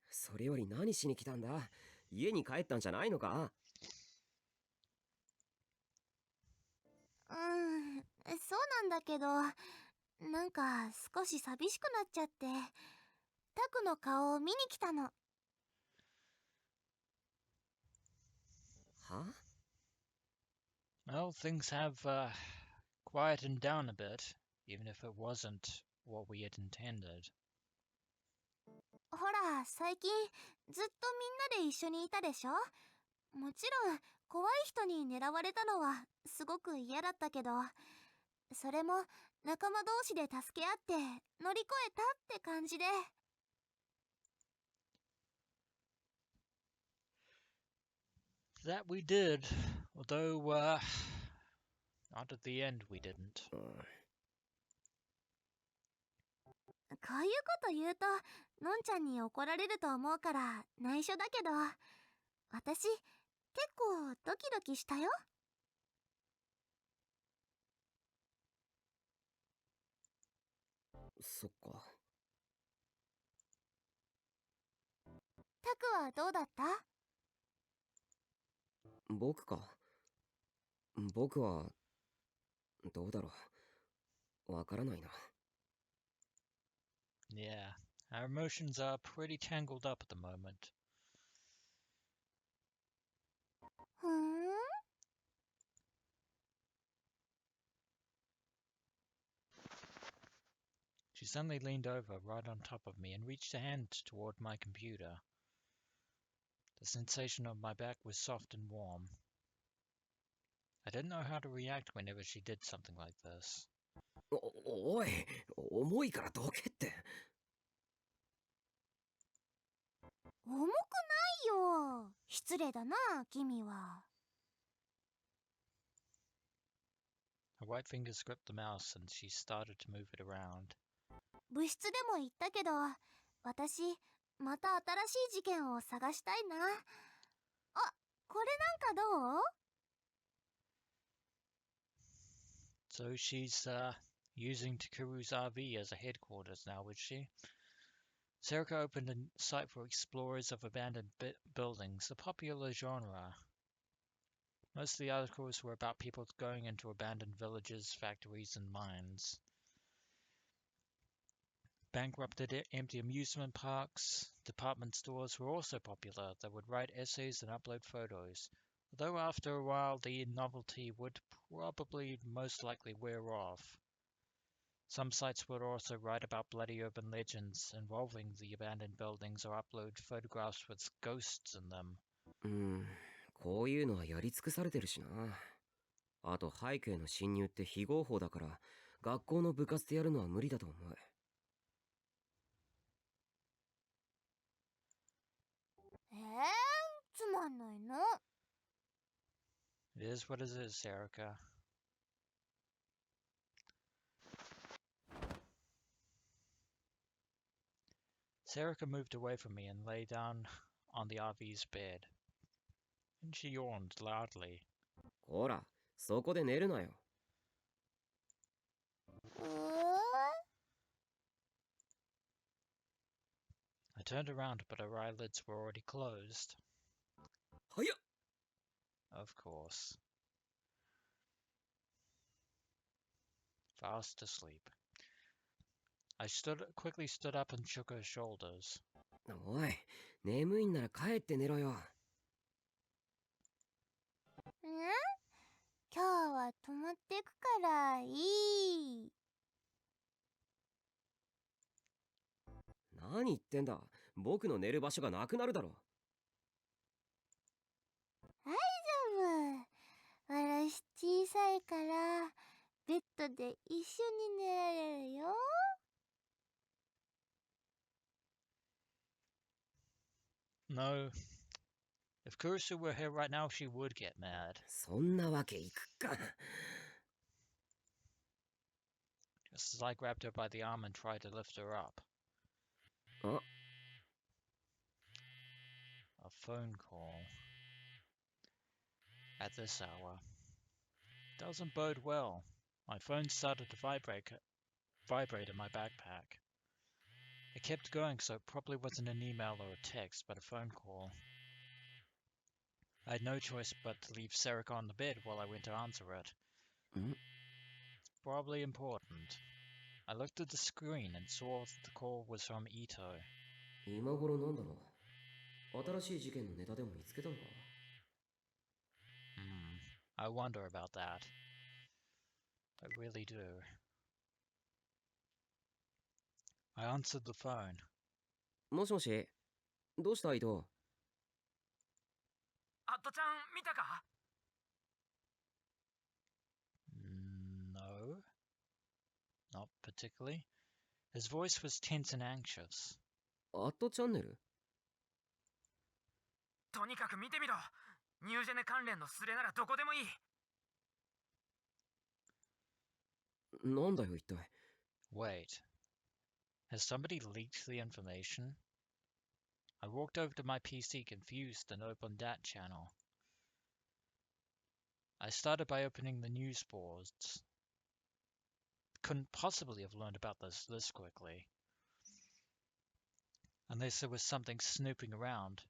[SPEAKER 4] それより何しに来たんだ？家に帰ったんじゃないのか？
[SPEAKER 6] そうなんだけど、なんか少し寂しくなっちゃって、タクの顔を見に来たの。
[SPEAKER 4] は？
[SPEAKER 1] Well, things have quietened down a bit, even if it wasn't what we had intended.
[SPEAKER 6] ほら、最近ずっとみんなで一緒にいたでしょ？もちろん怖い人に狙われたのはすごく嫌だったけど、それも仲間同士で助け合って乗り越えたって感じで。
[SPEAKER 1] That we did, although, not at the end we didn't.
[SPEAKER 6] こういうこと言うと、のんちゃんに怒られると思うから内緒だけど、私、結構ドキドキしたよ。
[SPEAKER 4] そっか。
[SPEAKER 6] タクはどうだった？
[SPEAKER 4] 僕か。僕は、どうだろう。わからないな。
[SPEAKER 1] Yeah, our emotions are pretty tangled up at the moment.
[SPEAKER 6] ふーん。
[SPEAKER 1] suddenly leaned over right on top of me and reached a hand toward my computer. The sensation on my back was soft and warm. I didn't know how to react whenever she did something like this.
[SPEAKER 4] おい、重いからどけって。
[SPEAKER 6] 重くないよ。失礼だな、君は。
[SPEAKER 1] Her white fingers gripped the mouse and she started to move it around.
[SPEAKER 6] 部室でも言ったけど、私、また新しい事件を探したいな。あ、これなんかどう？
[SPEAKER 1] So she's using Takuru's RV as a headquarters now, would she? Serika opened a site for explorers of abandoned buildings, a popular genre. Most of the articles were about people going into abandoned villages, factories, and mines. Bankrupted empty amusement parks, department stores were also popular. They would write essays and upload photos, although after a while the novelty would probably most likely wear off. Some sites would also write about bloody urban legends involving the abandoned buildings or upload photographs with ghosts in them.
[SPEAKER 4] こういうのはやり尽くされてるしな。あと背景の侵入って非合法だから、学校の部活でやるのは無理だと思う。
[SPEAKER 6] つまんないの。
[SPEAKER 1] It is what it is, Erica. Serica moved away from me and lay down on the RV's bed. And she yawned loudly.
[SPEAKER 4] ほら、そこで寝るなよ。
[SPEAKER 1] I turned around, but her eyelids were already closed.
[SPEAKER 4] 早っ！
[SPEAKER 1] Of course. Fast asleep. I quickly stood up and shook her shoulders.
[SPEAKER 4] おい、眠いんなら帰って寝ろよ。
[SPEAKER 6] 今日は泊まってくからいい。
[SPEAKER 4] 何言ってんだ。僕の寝る場所がなくなるだろ。
[SPEAKER 6] 大丈夫。私小さいからベッドで一緒に寝られるよ。
[SPEAKER 1] No. If Kurusu were here right now, she would get mad.
[SPEAKER 4] そんなわけいくか。
[SPEAKER 1] Just as I grabbed her by the arm and tried to lift her up.
[SPEAKER 4] あ、
[SPEAKER 1] A phone call. At this hour. Doesn't bode well. My phone started to vibrate in my backpack. It kept going, so it probably wasn't an email or a text, but a phone call. I had no choice but to leave Serica on the bed while I went to answer it. Probably important. I looked at the screen and saw that the call was from Ito.
[SPEAKER 4] 今頃なんだろう。新しい事件のネタでも見つけたのか。
[SPEAKER 1] I wonder about that. I really do. I answered the phone.
[SPEAKER 4] もしもし、どうした伊藤？
[SPEAKER 5] アットちゃん見たか？
[SPEAKER 1] No. Not particularly. His voice was tense and anxious.
[SPEAKER 4] アットチャンネル？
[SPEAKER 5] とにかく見てみろ。ニュージェネ関連のスレならどこでもいい。
[SPEAKER 4] なんだよ一体。
[SPEAKER 1] Wait. Has somebody leaked the information? I walked over to my PC confused and opened that channel. I started by opening the news boards. Couldn't possibly have learned about this quickly. Unless there was something snooping around.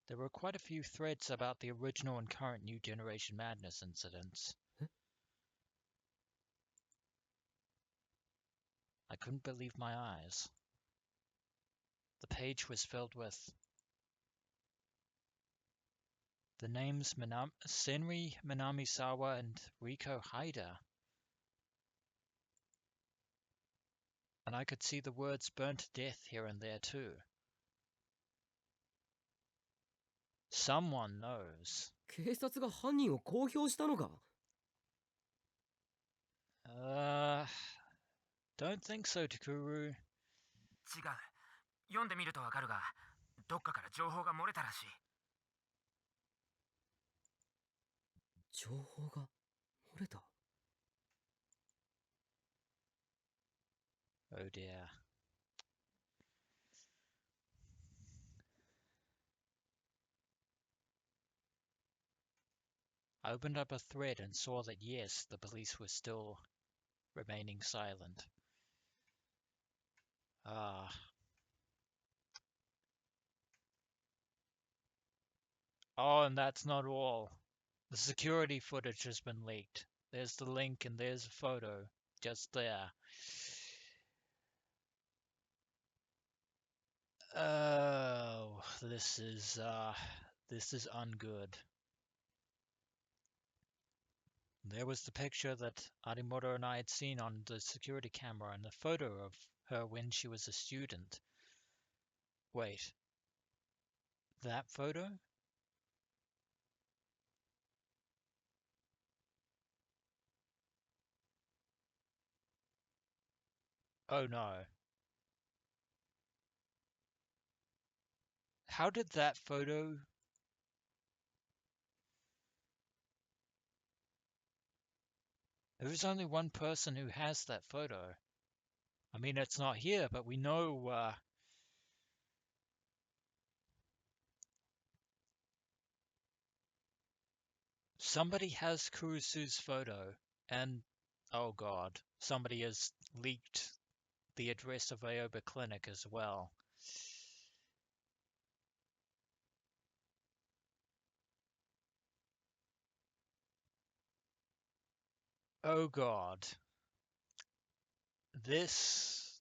[SPEAKER 1] There were quite a few threads about the original and current New Generation Madness incidents.
[SPEAKER 4] Huh?
[SPEAKER 1] I couldn't believe my eyes. The page was filled with the names Senri Minamisawa and Riko Haida. And I could see the words burnt to death here and there too. Someone knows.
[SPEAKER 4] 警察が犯人を公表したのか？
[SPEAKER 1] Don't think so, Takuru.
[SPEAKER 5] 違う。読んでみるとわかるが、どっかから情報が漏れたらしい。
[SPEAKER 4] 情報が漏れた？
[SPEAKER 1] Oh dear. I opened up a thread and saw that yes, the police were still remaining silent. Ah. Oh, and that's not all. The security footage has been leaked. There's the link and there's a photo just there. Oh, this is ungood. There was the picture that Arimoto and I had seen on the security camera and the photo of her when she was a student. Wait. That photo? Oh no. How did that photo... There is only one person who has that photo. I mean, it's not here, but we know, somebody has Kurusu's photo, and oh god, somebody has leaked the address of Aoba Clinic as well. Oh god. This...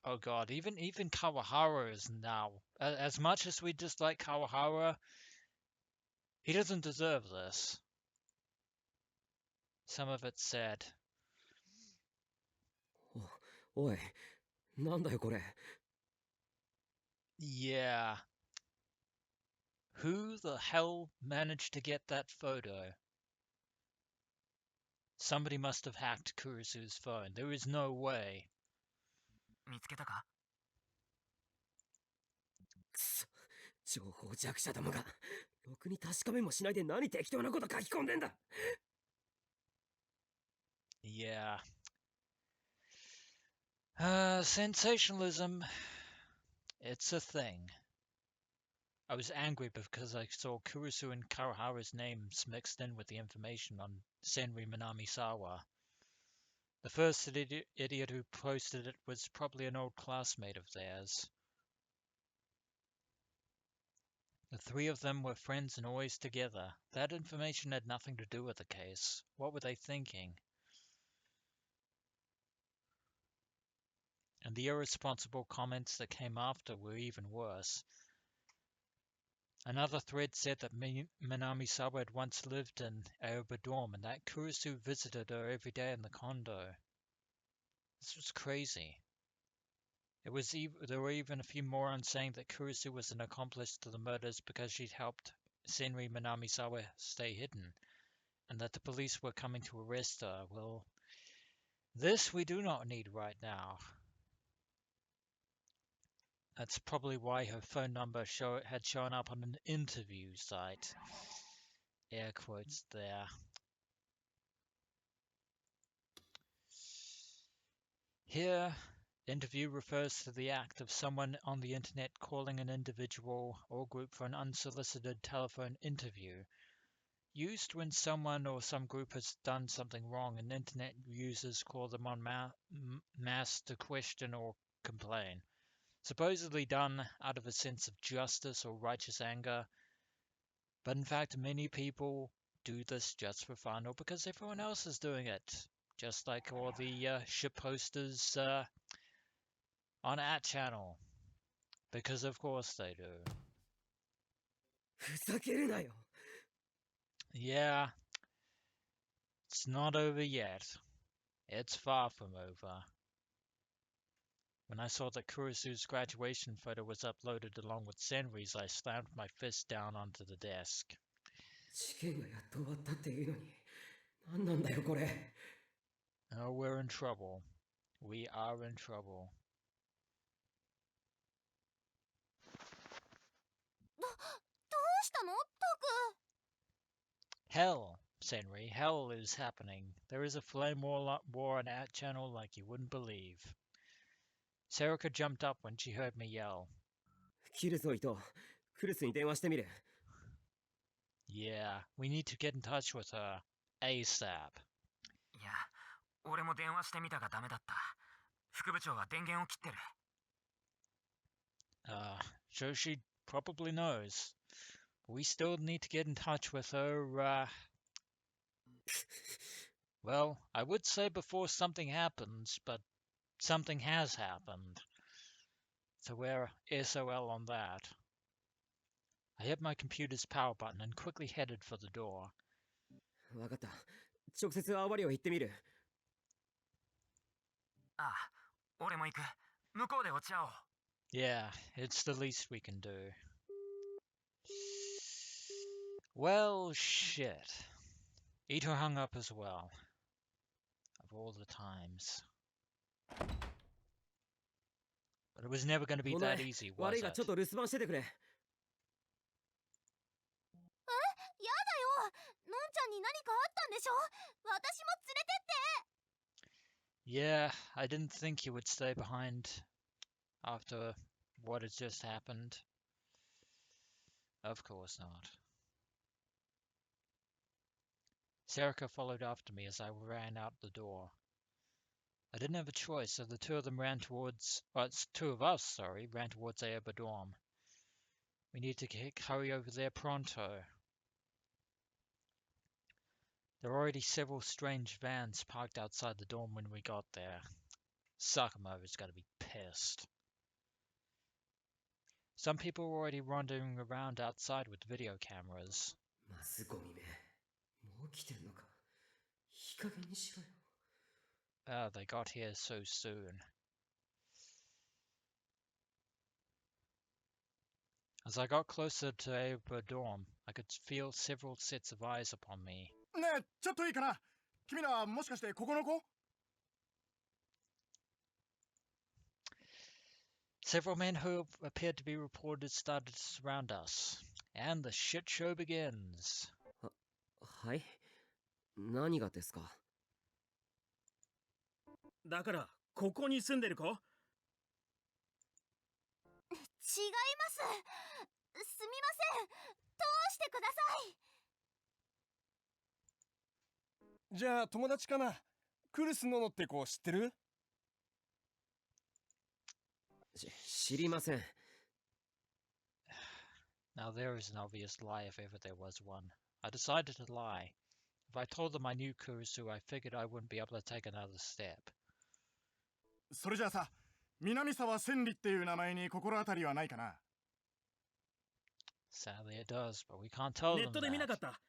[SPEAKER 1] Oh god, even Kawahara is now... As much as we dislike Kawahara, he doesn't deserve this. Some of it's said.
[SPEAKER 4] おい、なんだよこれ。
[SPEAKER 1] Yeah. Who the hell managed to get that photo? Somebody must have hacked Kurusu's phone. There is no way.
[SPEAKER 5] 見つけたか？
[SPEAKER 4] くそ、情報弱者どもがろくに確かめもしないで何適当なこと書き込んでんだ。
[SPEAKER 1] Yeah. Sensationalism. It's a thing. I was angry because I saw Kurusu and Kawahara's names mixed in with the information on Senri Minamisawa. The first idiot who posted it was probably an old classmate of theirs. The three of them were friends and always together. That information had nothing to do with the case. What were they thinking? And the irresponsible comments that came after were even worse. Another thread said that Minamisawa had once lived in Aoba dorm and that Kurusu visited her every day in the condo. This was crazy. There were even a few morons saying that Kurusu was an accomplice to the murders because she'd helped Senri Minamisawa stay hidden, and that the police were coming to arrest her. Well, this we do not need right now. That's probably why her phone number had shown up on an interview site. Air quotes there. Here, interview refers to the act of someone on the internet calling an individual or group for an unsolicited telephone interview. Used when someone or some group has done something wrong and internet users call them en masse to question or complain. Supposedly done out of a sense of justice or righteous anger, but in fact many people do this just for fun or because everyone else is doing it, just like all the ship posters on at channel, because of course they do.
[SPEAKER 4] ふざけるなよ。
[SPEAKER 1] Yeah, it's not over yet. It's far from over. When I saw that Kurisu's graduation photo was uploaded along with Senri's, I slammed my fist down onto the desk.
[SPEAKER 4] 試験がやっと終わったっていうのに、何なんだよこれ。
[SPEAKER 1] Oh, we're in trouble. We are in trouble.
[SPEAKER 6] どうしたのタク
[SPEAKER 1] Hell, Senri, hell is happening. There is a flame war on our channel like you wouldn't believe. Serica jumped up when she heard me yell.
[SPEAKER 4] 切るぞ糸。クルスに電話してみる。
[SPEAKER 1] Yeah, we need to get in touch with her. ASAP.
[SPEAKER 5] いや、俺も電話してみたがダメだった。副部長は電源を切ってる。
[SPEAKER 1] So she probably knows. We still need to get in touch with her, well, I would say before something happens, but something has happened. So we're SOL on that. I hit my computer's power button and quickly headed for the door.
[SPEAKER 4] わかった。直接アワリを言ってみる。
[SPEAKER 5] ああ、俺も行く。向こうで落ち合おう。
[SPEAKER 1] Yeah, it's the least we can do. Well, shit. Ito hung up as well. Of all the times. But it was never going to be
[SPEAKER 4] お
[SPEAKER 1] that
[SPEAKER 4] 前
[SPEAKER 1] easy, was
[SPEAKER 4] 悪いが
[SPEAKER 1] it?
[SPEAKER 4] ちょっと留守番しててくれ。
[SPEAKER 6] やだよのんちゃんに何かあったんでしょ私も連れてって
[SPEAKER 1] Yeah, I didn't think you would stay behind after what had just happened. Of course not. Serica followed after me as I ran out the door. I didn't have a choice, so the two of them ran towards... Well, it's two of us, sorry, ran towards Aoba dorm. We need to hurry over there pronto. There were already several strange vans parked outside the dorm when we got there. Sakamoto's gotta be pissed. Some people were already wandering around outside with video cameras.
[SPEAKER 4] マスゴミめ。もう来てんのか。いい加減にしろよ。
[SPEAKER 1] They got here so soon. As I got closer to Aoba dorm, I could feel several sets of eyes upon me.
[SPEAKER 7] ねえ、ちょっといいかな。君らはもしかしてここの子？
[SPEAKER 1] Several men who appeared to be reporters started to surround us, and the shit show begins.
[SPEAKER 4] はい？何がですか？
[SPEAKER 7] だからここに住んでる子？
[SPEAKER 6] 違いますすみません通してください
[SPEAKER 7] じゃあ友達かな。クルスノノって子知ってる？
[SPEAKER 4] 知りません。
[SPEAKER 1] Now there is an obvious lie if ever there was one. I decided to lie. If I told them I knew Kurisu, I figured I wouldn't be able to take another step.
[SPEAKER 7] それじゃあさ、南沢千里っていう名前に心当たりはないかな。
[SPEAKER 1] Sadly it does, but we can't tell
[SPEAKER 7] ネ
[SPEAKER 1] them
[SPEAKER 7] ットで見なか
[SPEAKER 1] that.
[SPEAKER 7] った。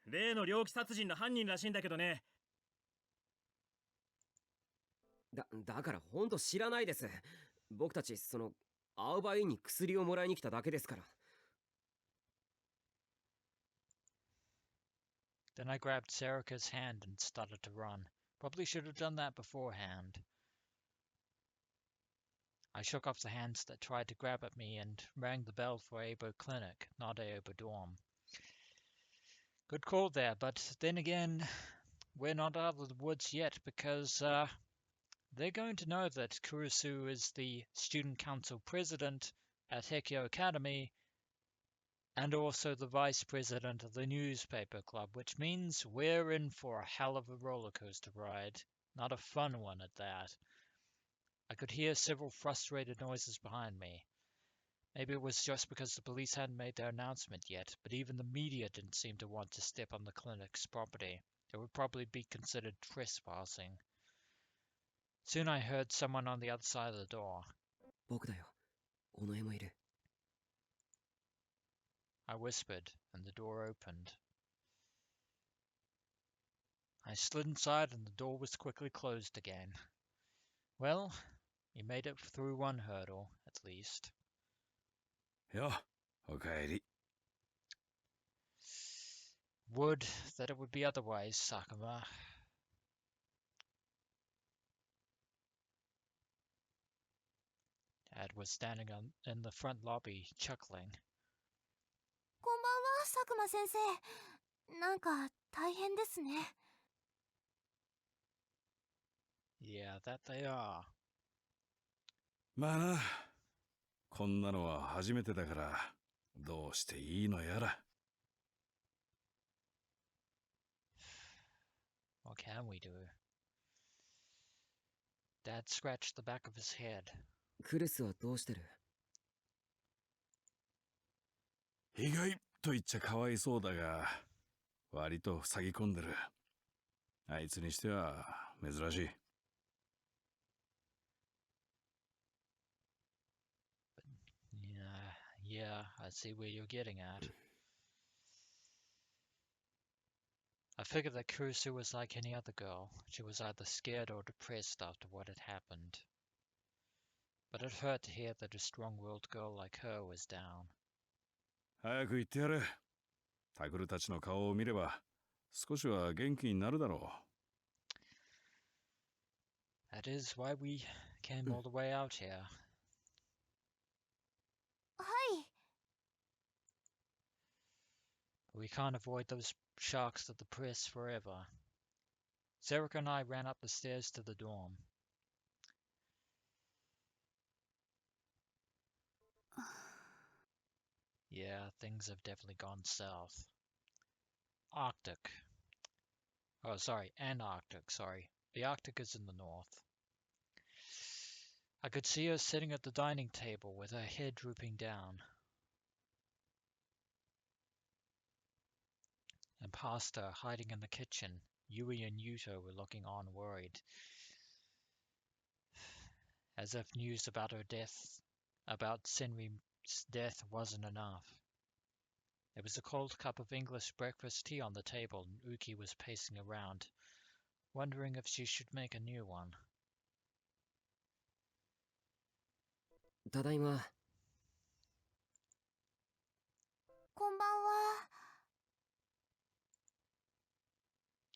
[SPEAKER 7] 例の猟奇殺人の犯人らしいんだけどね。
[SPEAKER 4] だからほんと知らないです。僕たちアウバイに薬をもらいに来ただけですから。
[SPEAKER 1] Then I grabbed Serica's hand and started to run. Probably should have done that beforehand. I shook off the hands that tried to grab at me and rang the bell for Aoba Clinic, not Aoba Dorm. Good call there, but then again, we're not out of the woods yet because they're going to know that Kurisu is the student council president at Hekio Academy and also the vice president of the newspaper club, which means we're in for a hell of a roller coaster ride. Not a fun one at that. I could hear several frustrated noises behind me. Maybe it was just because the police hadn't made their announcement yet, but even the media didn't seem to want to step on the clinic's property. It would probably be considered trespassing. Soon I heard someone on the other side of the door.
[SPEAKER 4] 僕だよ。尾上もいる。
[SPEAKER 1] I whispered, and the door opened. I slid inside and the door was quickly closed again. Well, you made it through one hurdle, at least.
[SPEAKER 8] よ、おかえり。
[SPEAKER 1] Would that it would be otherwise, Sakuma. Dad was standing in the front lobby, chuckling.
[SPEAKER 6] こんばんは、佐久間先生。なんか大変ですね。
[SPEAKER 1] Yeah, that they are.
[SPEAKER 8] まあな、こんなのは初めてだから、どうしていいのやら。
[SPEAKER 1] What can we do? Dad scratched the back of his head.
[SPEAKER 4] クルスはどうしてる？
[SPEAKER 8] 意外と言っちゃかわいそうだが、割と塞ぎ込んでる。あいつにしては珍しい。
[SPEAKER 1] Yeah, I see where you're getting at. I figured that Kurusu was like any other girl. She was either scared or depressed after what had happened. But it hurt to hear that a strong-willed girl like her was down.
[SPEAKER 8] 早く言ってやれ。タクルたちの顔を見れば、少しは元気になるだろ
[SPEAKER 1] That is why we came all the way out here.
[SPEAKER 6] はい。
[SPEAKER 1] But we can't avoid those sharks of the press forever. Sarika and I ran up the stairs to the dorm. Yeah, things have definitely gone south. Arctic. Oh, sorry, Antarctic, sorry. The Arctic is in the north. I could see her sitting at the dining table with her head drooping down. And past her, hiding in the kitchen, Yui and Yuto were looking on worried. As if news about Senri's death wasn't enough. There was a cold cup of English breakfast tea on the table and Uki was pacing around, wondering if she should make a new one.
[SPEAKER 4] ただいま。
[SPEAKER 6] こんばんは。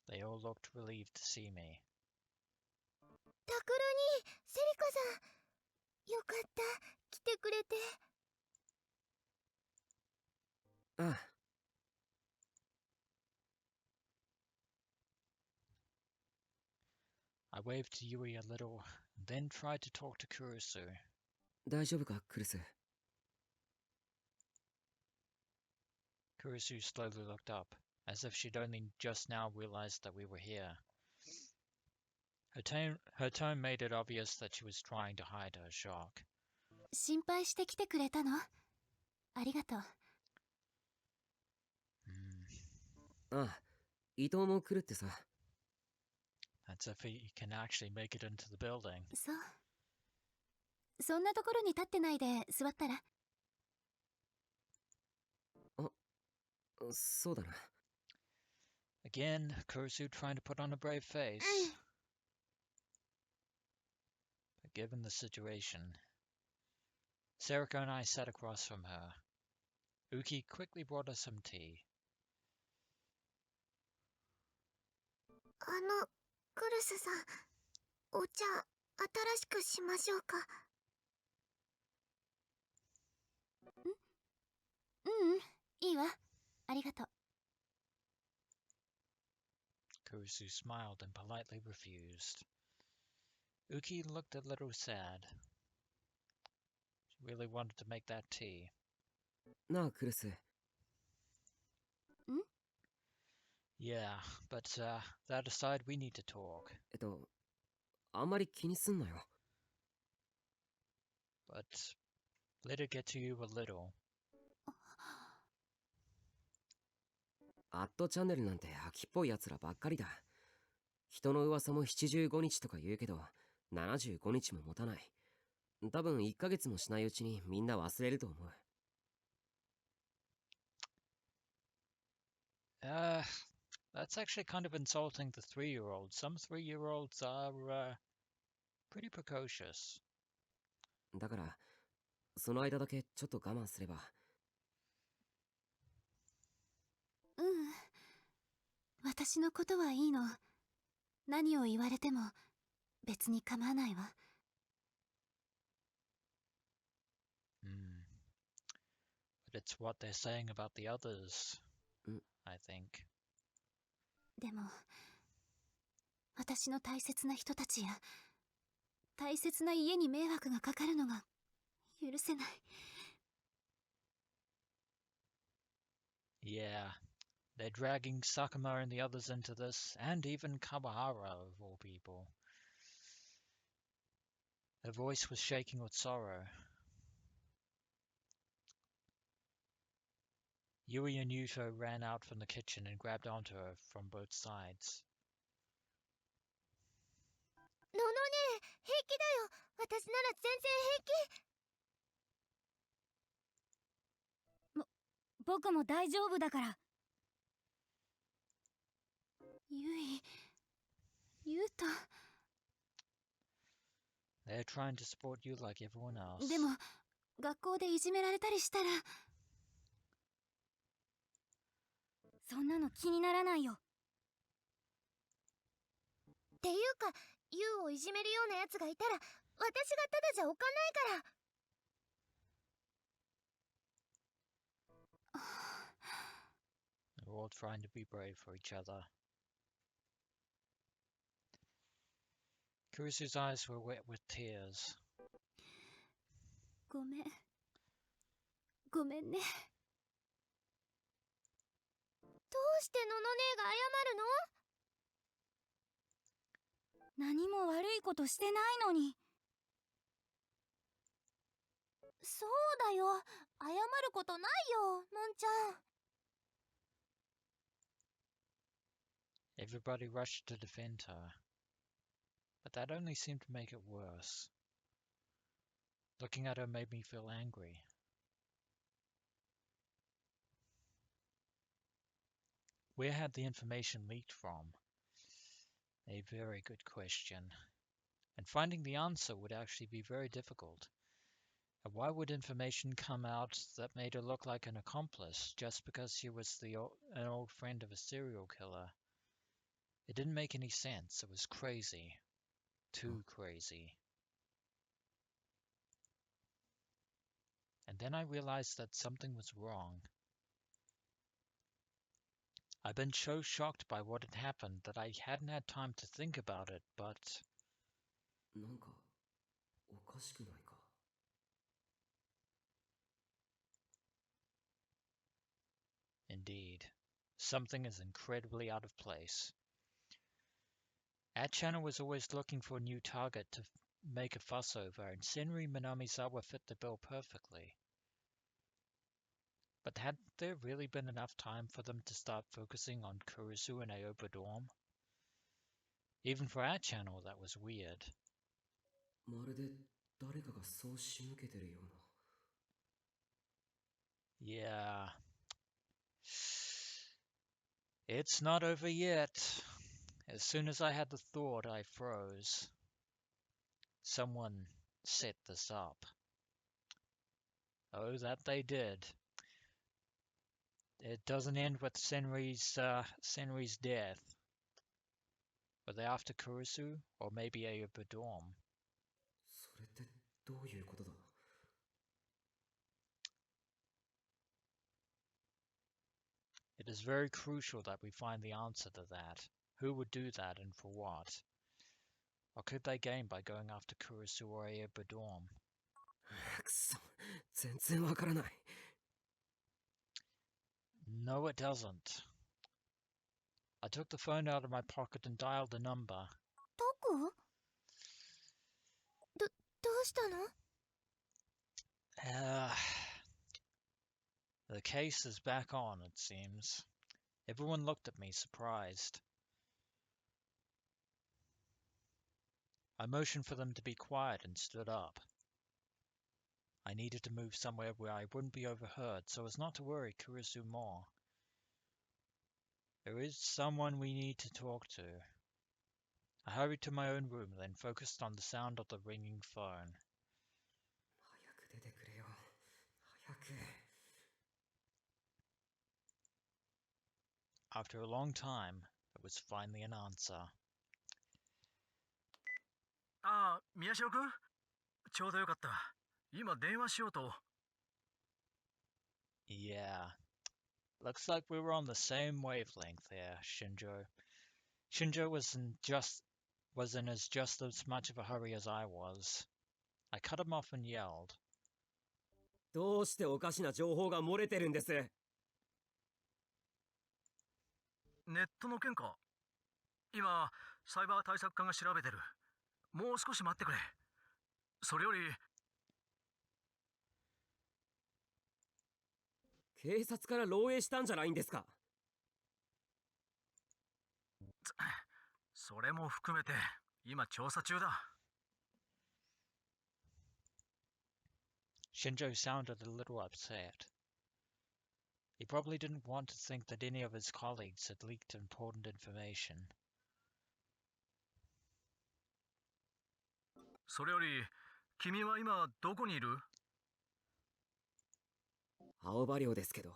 [SPEAKER 1] They all looked relieved to see me.
[SPEAKER 6] タクルに、セリカさん。よかった。来てくれて。
[SPEAKER 4] ああ。
[SPEAKER 1] I waved to Yui a little, then tried to talk to Kurusu.
[SPEAKER 4] 大丈夫か、クルス。
[SPEAKER 1] Kurusu slowly looked up, as if she'd only just now realized that we were here. Her tone made it obvious that she was trying to hide her shock.
[SPEAKER 6] 心配して来てくれたの？ありがとう。
[SPEAKER 4] ああ、伊藤も来るってさ。
[SPEAKER 1] That's if he can actually make it into the building.
[SPEAKER 6] そう。そんなところに立ってないで座ったら。
[SPEAKER 4] あ、そうだな。
[SPEAKER 1] Again, Kurusu trying to put on a brave face. But given the situation, Sarika and I sat across from her. Uki quickly brought us some tea.
[SPEAKER 6] クルスさん、お茶、新しくしましょうか。いいわ。ありがとう。
[SPEAKER 1] Kurusu smiled and politely refused. Uki looked a little sad. She really wanted to make that tea.
[SPEAKER 4] なあ、クルス。
[SPEAKER 1] Yeah, but that aside, we need to talk.
[SPEAKER 4] あんまり気にすんなよ。
[SPEAKER 1] But let it get to you a little.
[SPEAKER 4] アットチャンネルなんて秋っぽいやつらばっかりだ。人の噂も75日とか言うけど、75日も持たない。多分1ヶ月もしないうちにみんな忘れると思う。
[SPEAKER 1] That's actually kind of insulting the 3-year-olds. Some 3-year-olds are pretty precocious.
[SPEAKER 4] だから、その間だけちょっと我慢すれば。
[SPEAKER 6] うん、私のことはいいの。何を言われても別に構わないわ。
[SPEAKER 1] Hmm. But it's what they're saying about the others,
[SPEAKER 4] うん。
[SPEAKER 1] I think.
[SPEAKER 6] でも、私の大切な人たちや大切な家に迷惑がかかるのが許せない。
[SPEAKER 1] Yeah, they're dragging Sakuma and the others into this, and even Kawahara, of all people. Her voice was shaking with sorrow. Yui and Yuto ran out from the kitchen and grabbed onto her from both sides.
[SPEAKER 6] ののね、平気だよ。私なら全然平気。僕も大丈夫だから。ゆうと。
[SPEAKER 1] They're trying to support you like everyone else.
[SPEAKER 6] でも学校でいじめられたりしたら。そんなの気にならないよ。っていうか、ユウをいじめるようなやつがいたら、私がただじゃおかないから。
[SPEAKER 1] They're all trying to be brave for each other. Kurisu's eyes were wet with tears.
[SPEAKER 6] ごめん。ごめんね。どうしてのの姉が謝るの？何も悪いことしてないのに。そうだよ。謝ることないよ、のんちゃん。
[SPEAKER 1] Everybody rushed to defend her. But that only seemed to make it worse. Looking at her made me feel angry. Where had the information leaked from? A very good question. And finding the answer would actually be very difficult. And why would information come out that made her look like an accomplice just because she was an old friend of a serial killer? It didn't make any sense. It was crazy. Too crazy. And then I realized that something was wrong. I'd been so shocked by what had happened that I hadn't had time to think about it, but
[SPEAKER 4] なんか、おかしくないか。
[SPEAKER 1] indeed, something is incredibly out of place. Channel was always looking for a new target to make a fuss over, and Senri Minamizawa fit the bill perfectly. But had there really been enough time for them to start focusing on Kurisu and Aoba Dorm? Even for Channel, that was weird.
[SPEAKER 4] まるで誰かがそう仕向けてるような。
[SPEAKER 1] Yeah. It's not over yet. As soon as I had the thought, I froze. Someone set this up. Oh, that they did. It doesn't end with Senri's death. Were they after Kurisu? Or maybe Aoba Dorm?
[SPEAKER 4] それってどういうことだ？
[SPEAKER 1] It is very crucial that we find the answer to that. Who would do that and for what? What could they gain by going after Kurisu or Aoba Dorm?
[SPEAKER 4] くそ、全然わからない。
[SPEAKER 1] No, it doesn't. I took the phone out of my pocket and dialed the number.
[SPEAKER 6] どこ？どうしたの？
[SPEAKER 1] The case is back on, it seems. Everyone looked at me, surprised. I motioned for them to be quiet and stood up. I needed to move somewhere where I wouldn't be overheard so as not to worry Kurisu more. There is someone we need to talk to. I hurried to my own room, then focused on the sound of the ringing phone.
[SPEAKER 4] 早く出てくれよ。早く。
[SPEAKER 1] After a long time, there was finally an answer.
[SPEAKER 3] ああ、宮代君、ちょうどよかった。今電話しようと。
[SPEAKER 1] Yeah, looks like we were on the same wavelength there, Shinjo. Shinjo wasn't as just as much of a hurry as I was. I cut him off and yelled.
[SPEAKER 4] どうしておかしな情報が漏れてるんです？
[SPEAKER 3] ネットの件か。今、サイバー対策課が調べてる。もう少し待ってくれ。それより、
[SPEAKER 4] 警察から漏洩したんじゃないんですか？
[SPEAKER 3] それも含めて、今調査中だ。
[SPEAKER 1] Shinjo sounded a little upset. He probably didn't want to think that any of his colleagues had leaked important information.
[SPEAKER 3] それより、君は今どこにいる？
[SPEAKER 4] 青葉寮ですけど。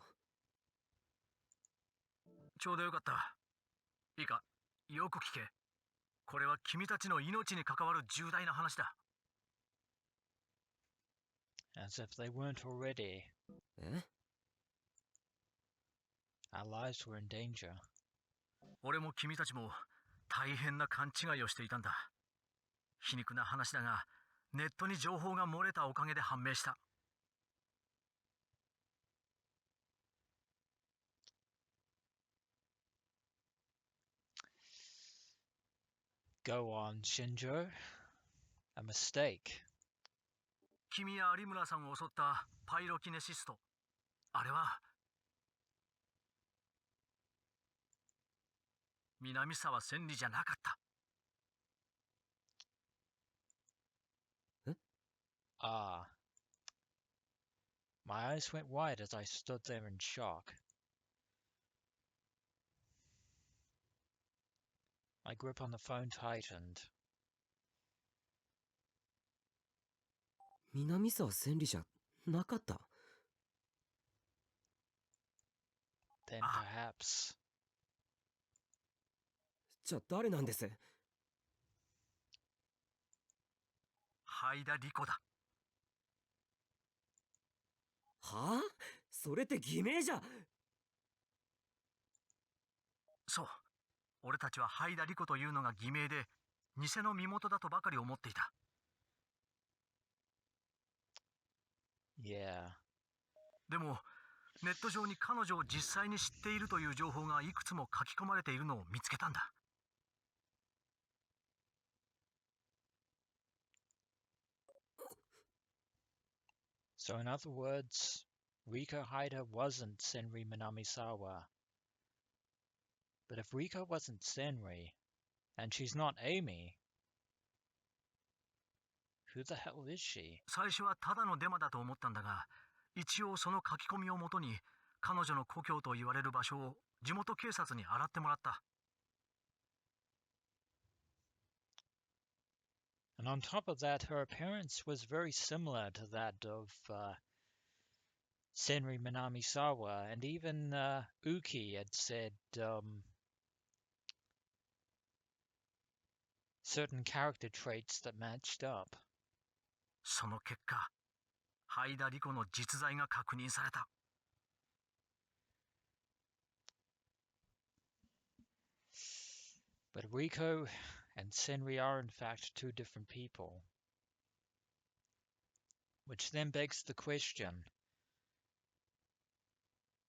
[SPEAKER 3] ちょうどよかった。いいか、よく聞け。これは君たちの命に関わる重大な話だ。
[SPEAKER 1] As if they weren't already.
[SPEAKER 4] え？
[SPEAKER 1] Our lives were in danger.
[SPEAKER 3] 俺も君たちも大変な勘違いをしていたんだ。皮肉な話だが、ネットに情報が漏れたおかげで判明した。
[SPEAKER 1] Go on, Shinjo. A mistake.
[SPEAKER 3] 君や有村さんを襲ったパイロキネシスト。あれは、南沢千里じゃなかった。
[SPEAKER 1] Ah. My eyes went wide as I stood there in shock. My grip on the phone tightened.
[SPEAKER 4] 南沢千里じゃなかった。
[SPEAKER 1] Then
[SPEAKER 3] Ah.
[SPEAKER 1] perhaps...
[SPEAKER 4] じゃあ誰なんです？
[SPEAKER 3] 灰田理子だ。
[SPEAKER 4] はあ？それって偽名じゃ。
[SPEAKER 3] そう。俺たちは灰田理子というのが偽名で、偽の身元だとばかり思っていた。
[SPEAKER 1] Yeah.
[SPEAKER 3] でも、ネット上に彼女を実際に知っているという情報がいくつも書き込まれているのを見つけたんだ。
[SPEAKER 1] So in other words, Riko Haida wasn't Senri Minamisawa. But if Riko wasn't Senri, and she's not Amy, who the hell is she?
[SPEAKER 3] 最初はただのデマだと思ったんだが、一応その書き込みをもとに彼女の故郷と言われる場所を地元警察に洗ってもらった。
[SPEAKER 1] And on top of that, her appearance was very similar to that of Senri Minamisawa, and even Uki had said certain character traits that matched up.
[SPEAKER 3] その結果、灰田理子の実在が確認された。
[SPEAKER 1] But Riko and Senri are in fact two different people. Which then begs the question,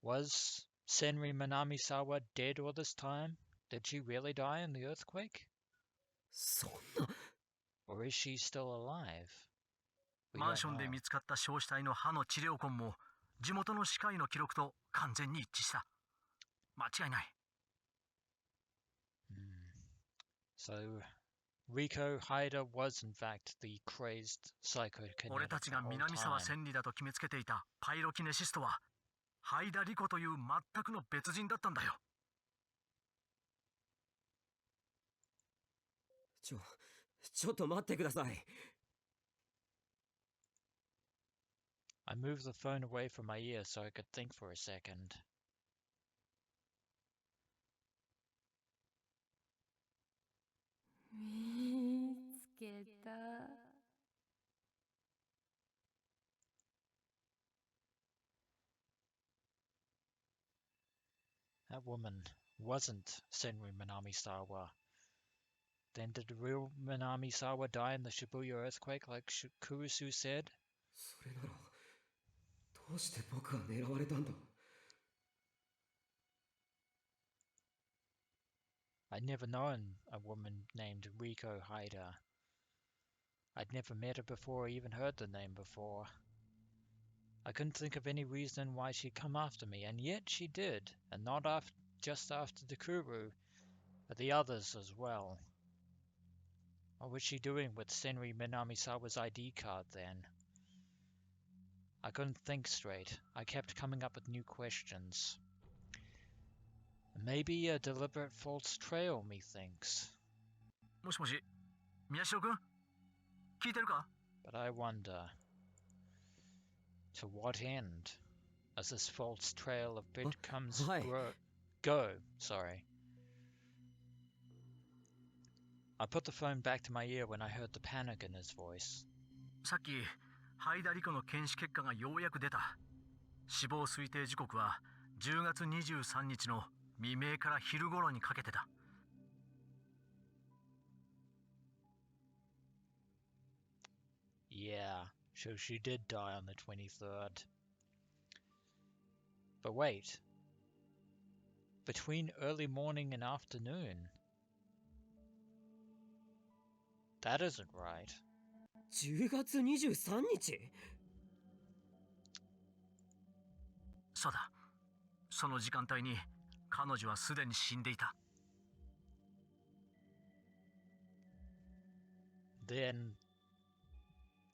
[SPEAKER 1] was Senri Minamisawa dead all this time? Did she really die in the earthquake?
[SPEAKER 4] そんな。
[SPEAKER 1] Or is she still alive? We
[SPEAKER 3] マン
[SPEAKER 1] don't
[SPEAKER 3] ションで
[SPEAKER 1] know.
[SPEAKER 3] 見つかった焼死体の歯の治療痕も地元の歯科医の記録と完全に一致した。間違いない。
[SPEAKER 1] So, Riko Haida was in fact the crazed psychokinetic
[SPEAKER 3] 俺たち
[SPEAKER 1] the
[SPEAKER 3] が
[SPEAKER 1] whole
[SPEAKER 3] 南沢
[SPEAKER 1] time.
[SPEAKER 3] 千里だと決めつけていたパイロキネシストは灰田理子という全くの別人だったんだよ。
[SPEAKER 4] ちょっと待ってください。
[SPEAKER 1] I moved the phone away from my ear so I could think for a second.
[SPEAKER 2] 見つけた。
[SPEAKER 1] That woman wasn't Senri Minamisawa. Then did the real Minamisawa die in the Shibuya earthquake like Kurisu said?
[SPEAKER 4] それなら、どうして僕は狙われたんだ？
[SPEAKER 1] I'd never known a woman named Riko Haida. I'd never met her before or even heard the name before. I couldn't think of any reason why she'd come after me, and yet she did, and not just after the Kuru, but the others as well. What was she doing with Senri Minamisawa's ID card then? I couldn't think straight. I kept coming up with new questions. Maybe a deliberate false trail, methinks.
[SPEAKER 3] もしもし、宮代君聞いてるか？
[SPEAKER 1] But I wonder, to what end? As this false trail of breadcrumbs go, sorry. I put the phone back to my ear when I heard the panic in his voice.
[SPEAKER 3] さっき、灰田理子の検視結果がようやく出た。死亡推定時刻は10月23日の未明から昼頃にかけてだ。
[SPEAKER 1] Yeah, so she did die on the 23rd. But wait. Between early morning and afternoon? That isn't right.
[SPEAKER 4] 10月23日？
[SPEAKER 3] そうだ。その時間帯に彼女はすでに死んでいた。
[SPEAKER 1] Then,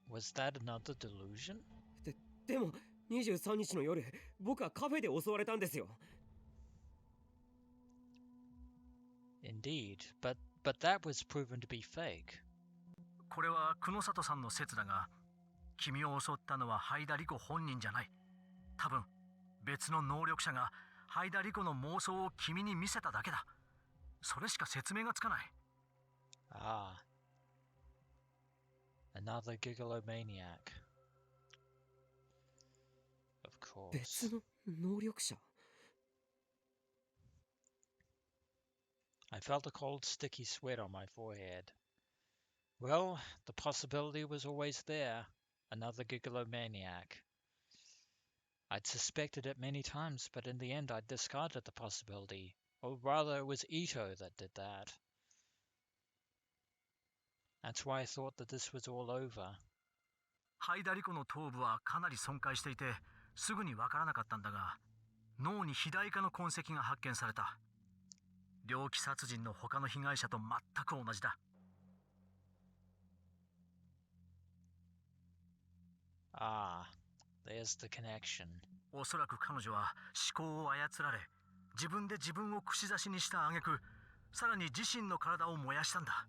[SPEAKER 1] was that another delusion?
[SPEAKER 4] でも23日の夜、僕はカフェで襲われたんですよ。
[SPEAKER 1] Indeed, but that was proven to be fake.
[SPEAKER 3] これは久野里さんの説だが、君を襲ったのは灰田理子本人じゃない。多分別の能力者が灰田理子の妄想を君に見せただけだ。それしか説明がつかない。
[SPEAKER 1] Ah. Another gigolomaniac. Of course.
[SPEAKER 4] 別の能力者？
[SPEAKER 1] I felt a cold, sticky sweat on my forehead. Well, the possibility was always there. Another gigolomaniac. I'd suspected it many times, but in the end I'd discarded the possibility. Or rather, it was Ito that did that. That's why I thought that this was all over.
[SPEAKER 3] 灰田理子の頭部はかなり損壊していて、すぐにわからなかったんだが、脳に肥大化の痕跡が発見された。猟奇殺人の他の被害者と全く同じだ。
[SPEAKER 1] Ah, there's the connection.
[SPEAKER 3] おそらく彼女は思考を操られ、自分で自分を串刺しにした挙句、さらに自身の体を燃やしたんだ。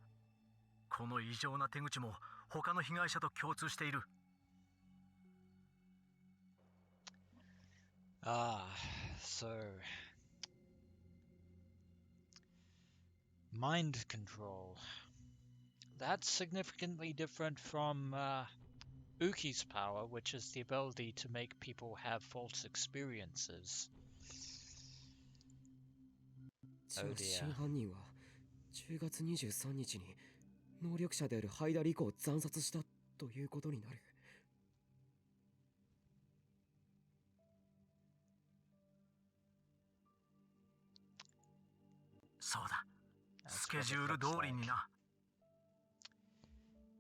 [SPEAKER 3] この異常な手口も他の被害者と共通している。
[SPEAKER 1] Ah, so... Mind control. That's significantly different from Uki's power, which is the ability to make people have false experiences.
[SPEAKER 4] じゃあ真犯人は10月23日に能力者である灰田理子を惨殺したということになる。
[SPEAKER 3] そうだ。スケジュール通りにな。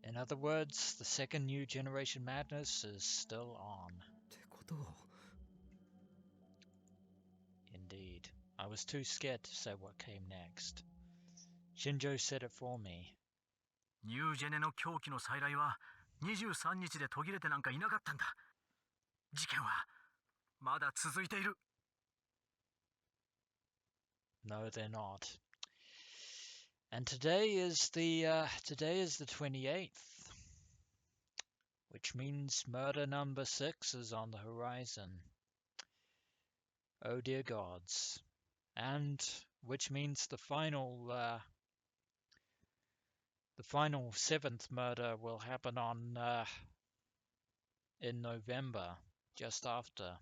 [SPEAKER 1] In other words, the second new generation madness is still on.
[SPEAKER 4] ってことは。
[SPEAKER 1] Indeed. I was too scared to say what came next. Shinjo said it for me.
[SPEAKER 3] ニュージェネの狂気の再来は23日で途切れてなんかいなかったんだ。事件はまだ続いている。
[SPEAKER 1] No, they're not. And today is the 28th, which means murder number 6 is on the horizon. Oh dear gods. And which means the final 7th murder will happen on in November, just after.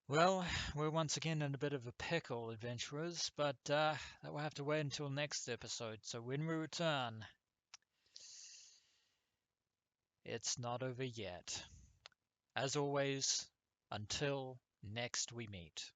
[SPEAKER 1] Well, we're once again in a bit of a pickle, adventurers, but that will have to wait until next episode. So when we return, it's not over yet. As always, until next we meet.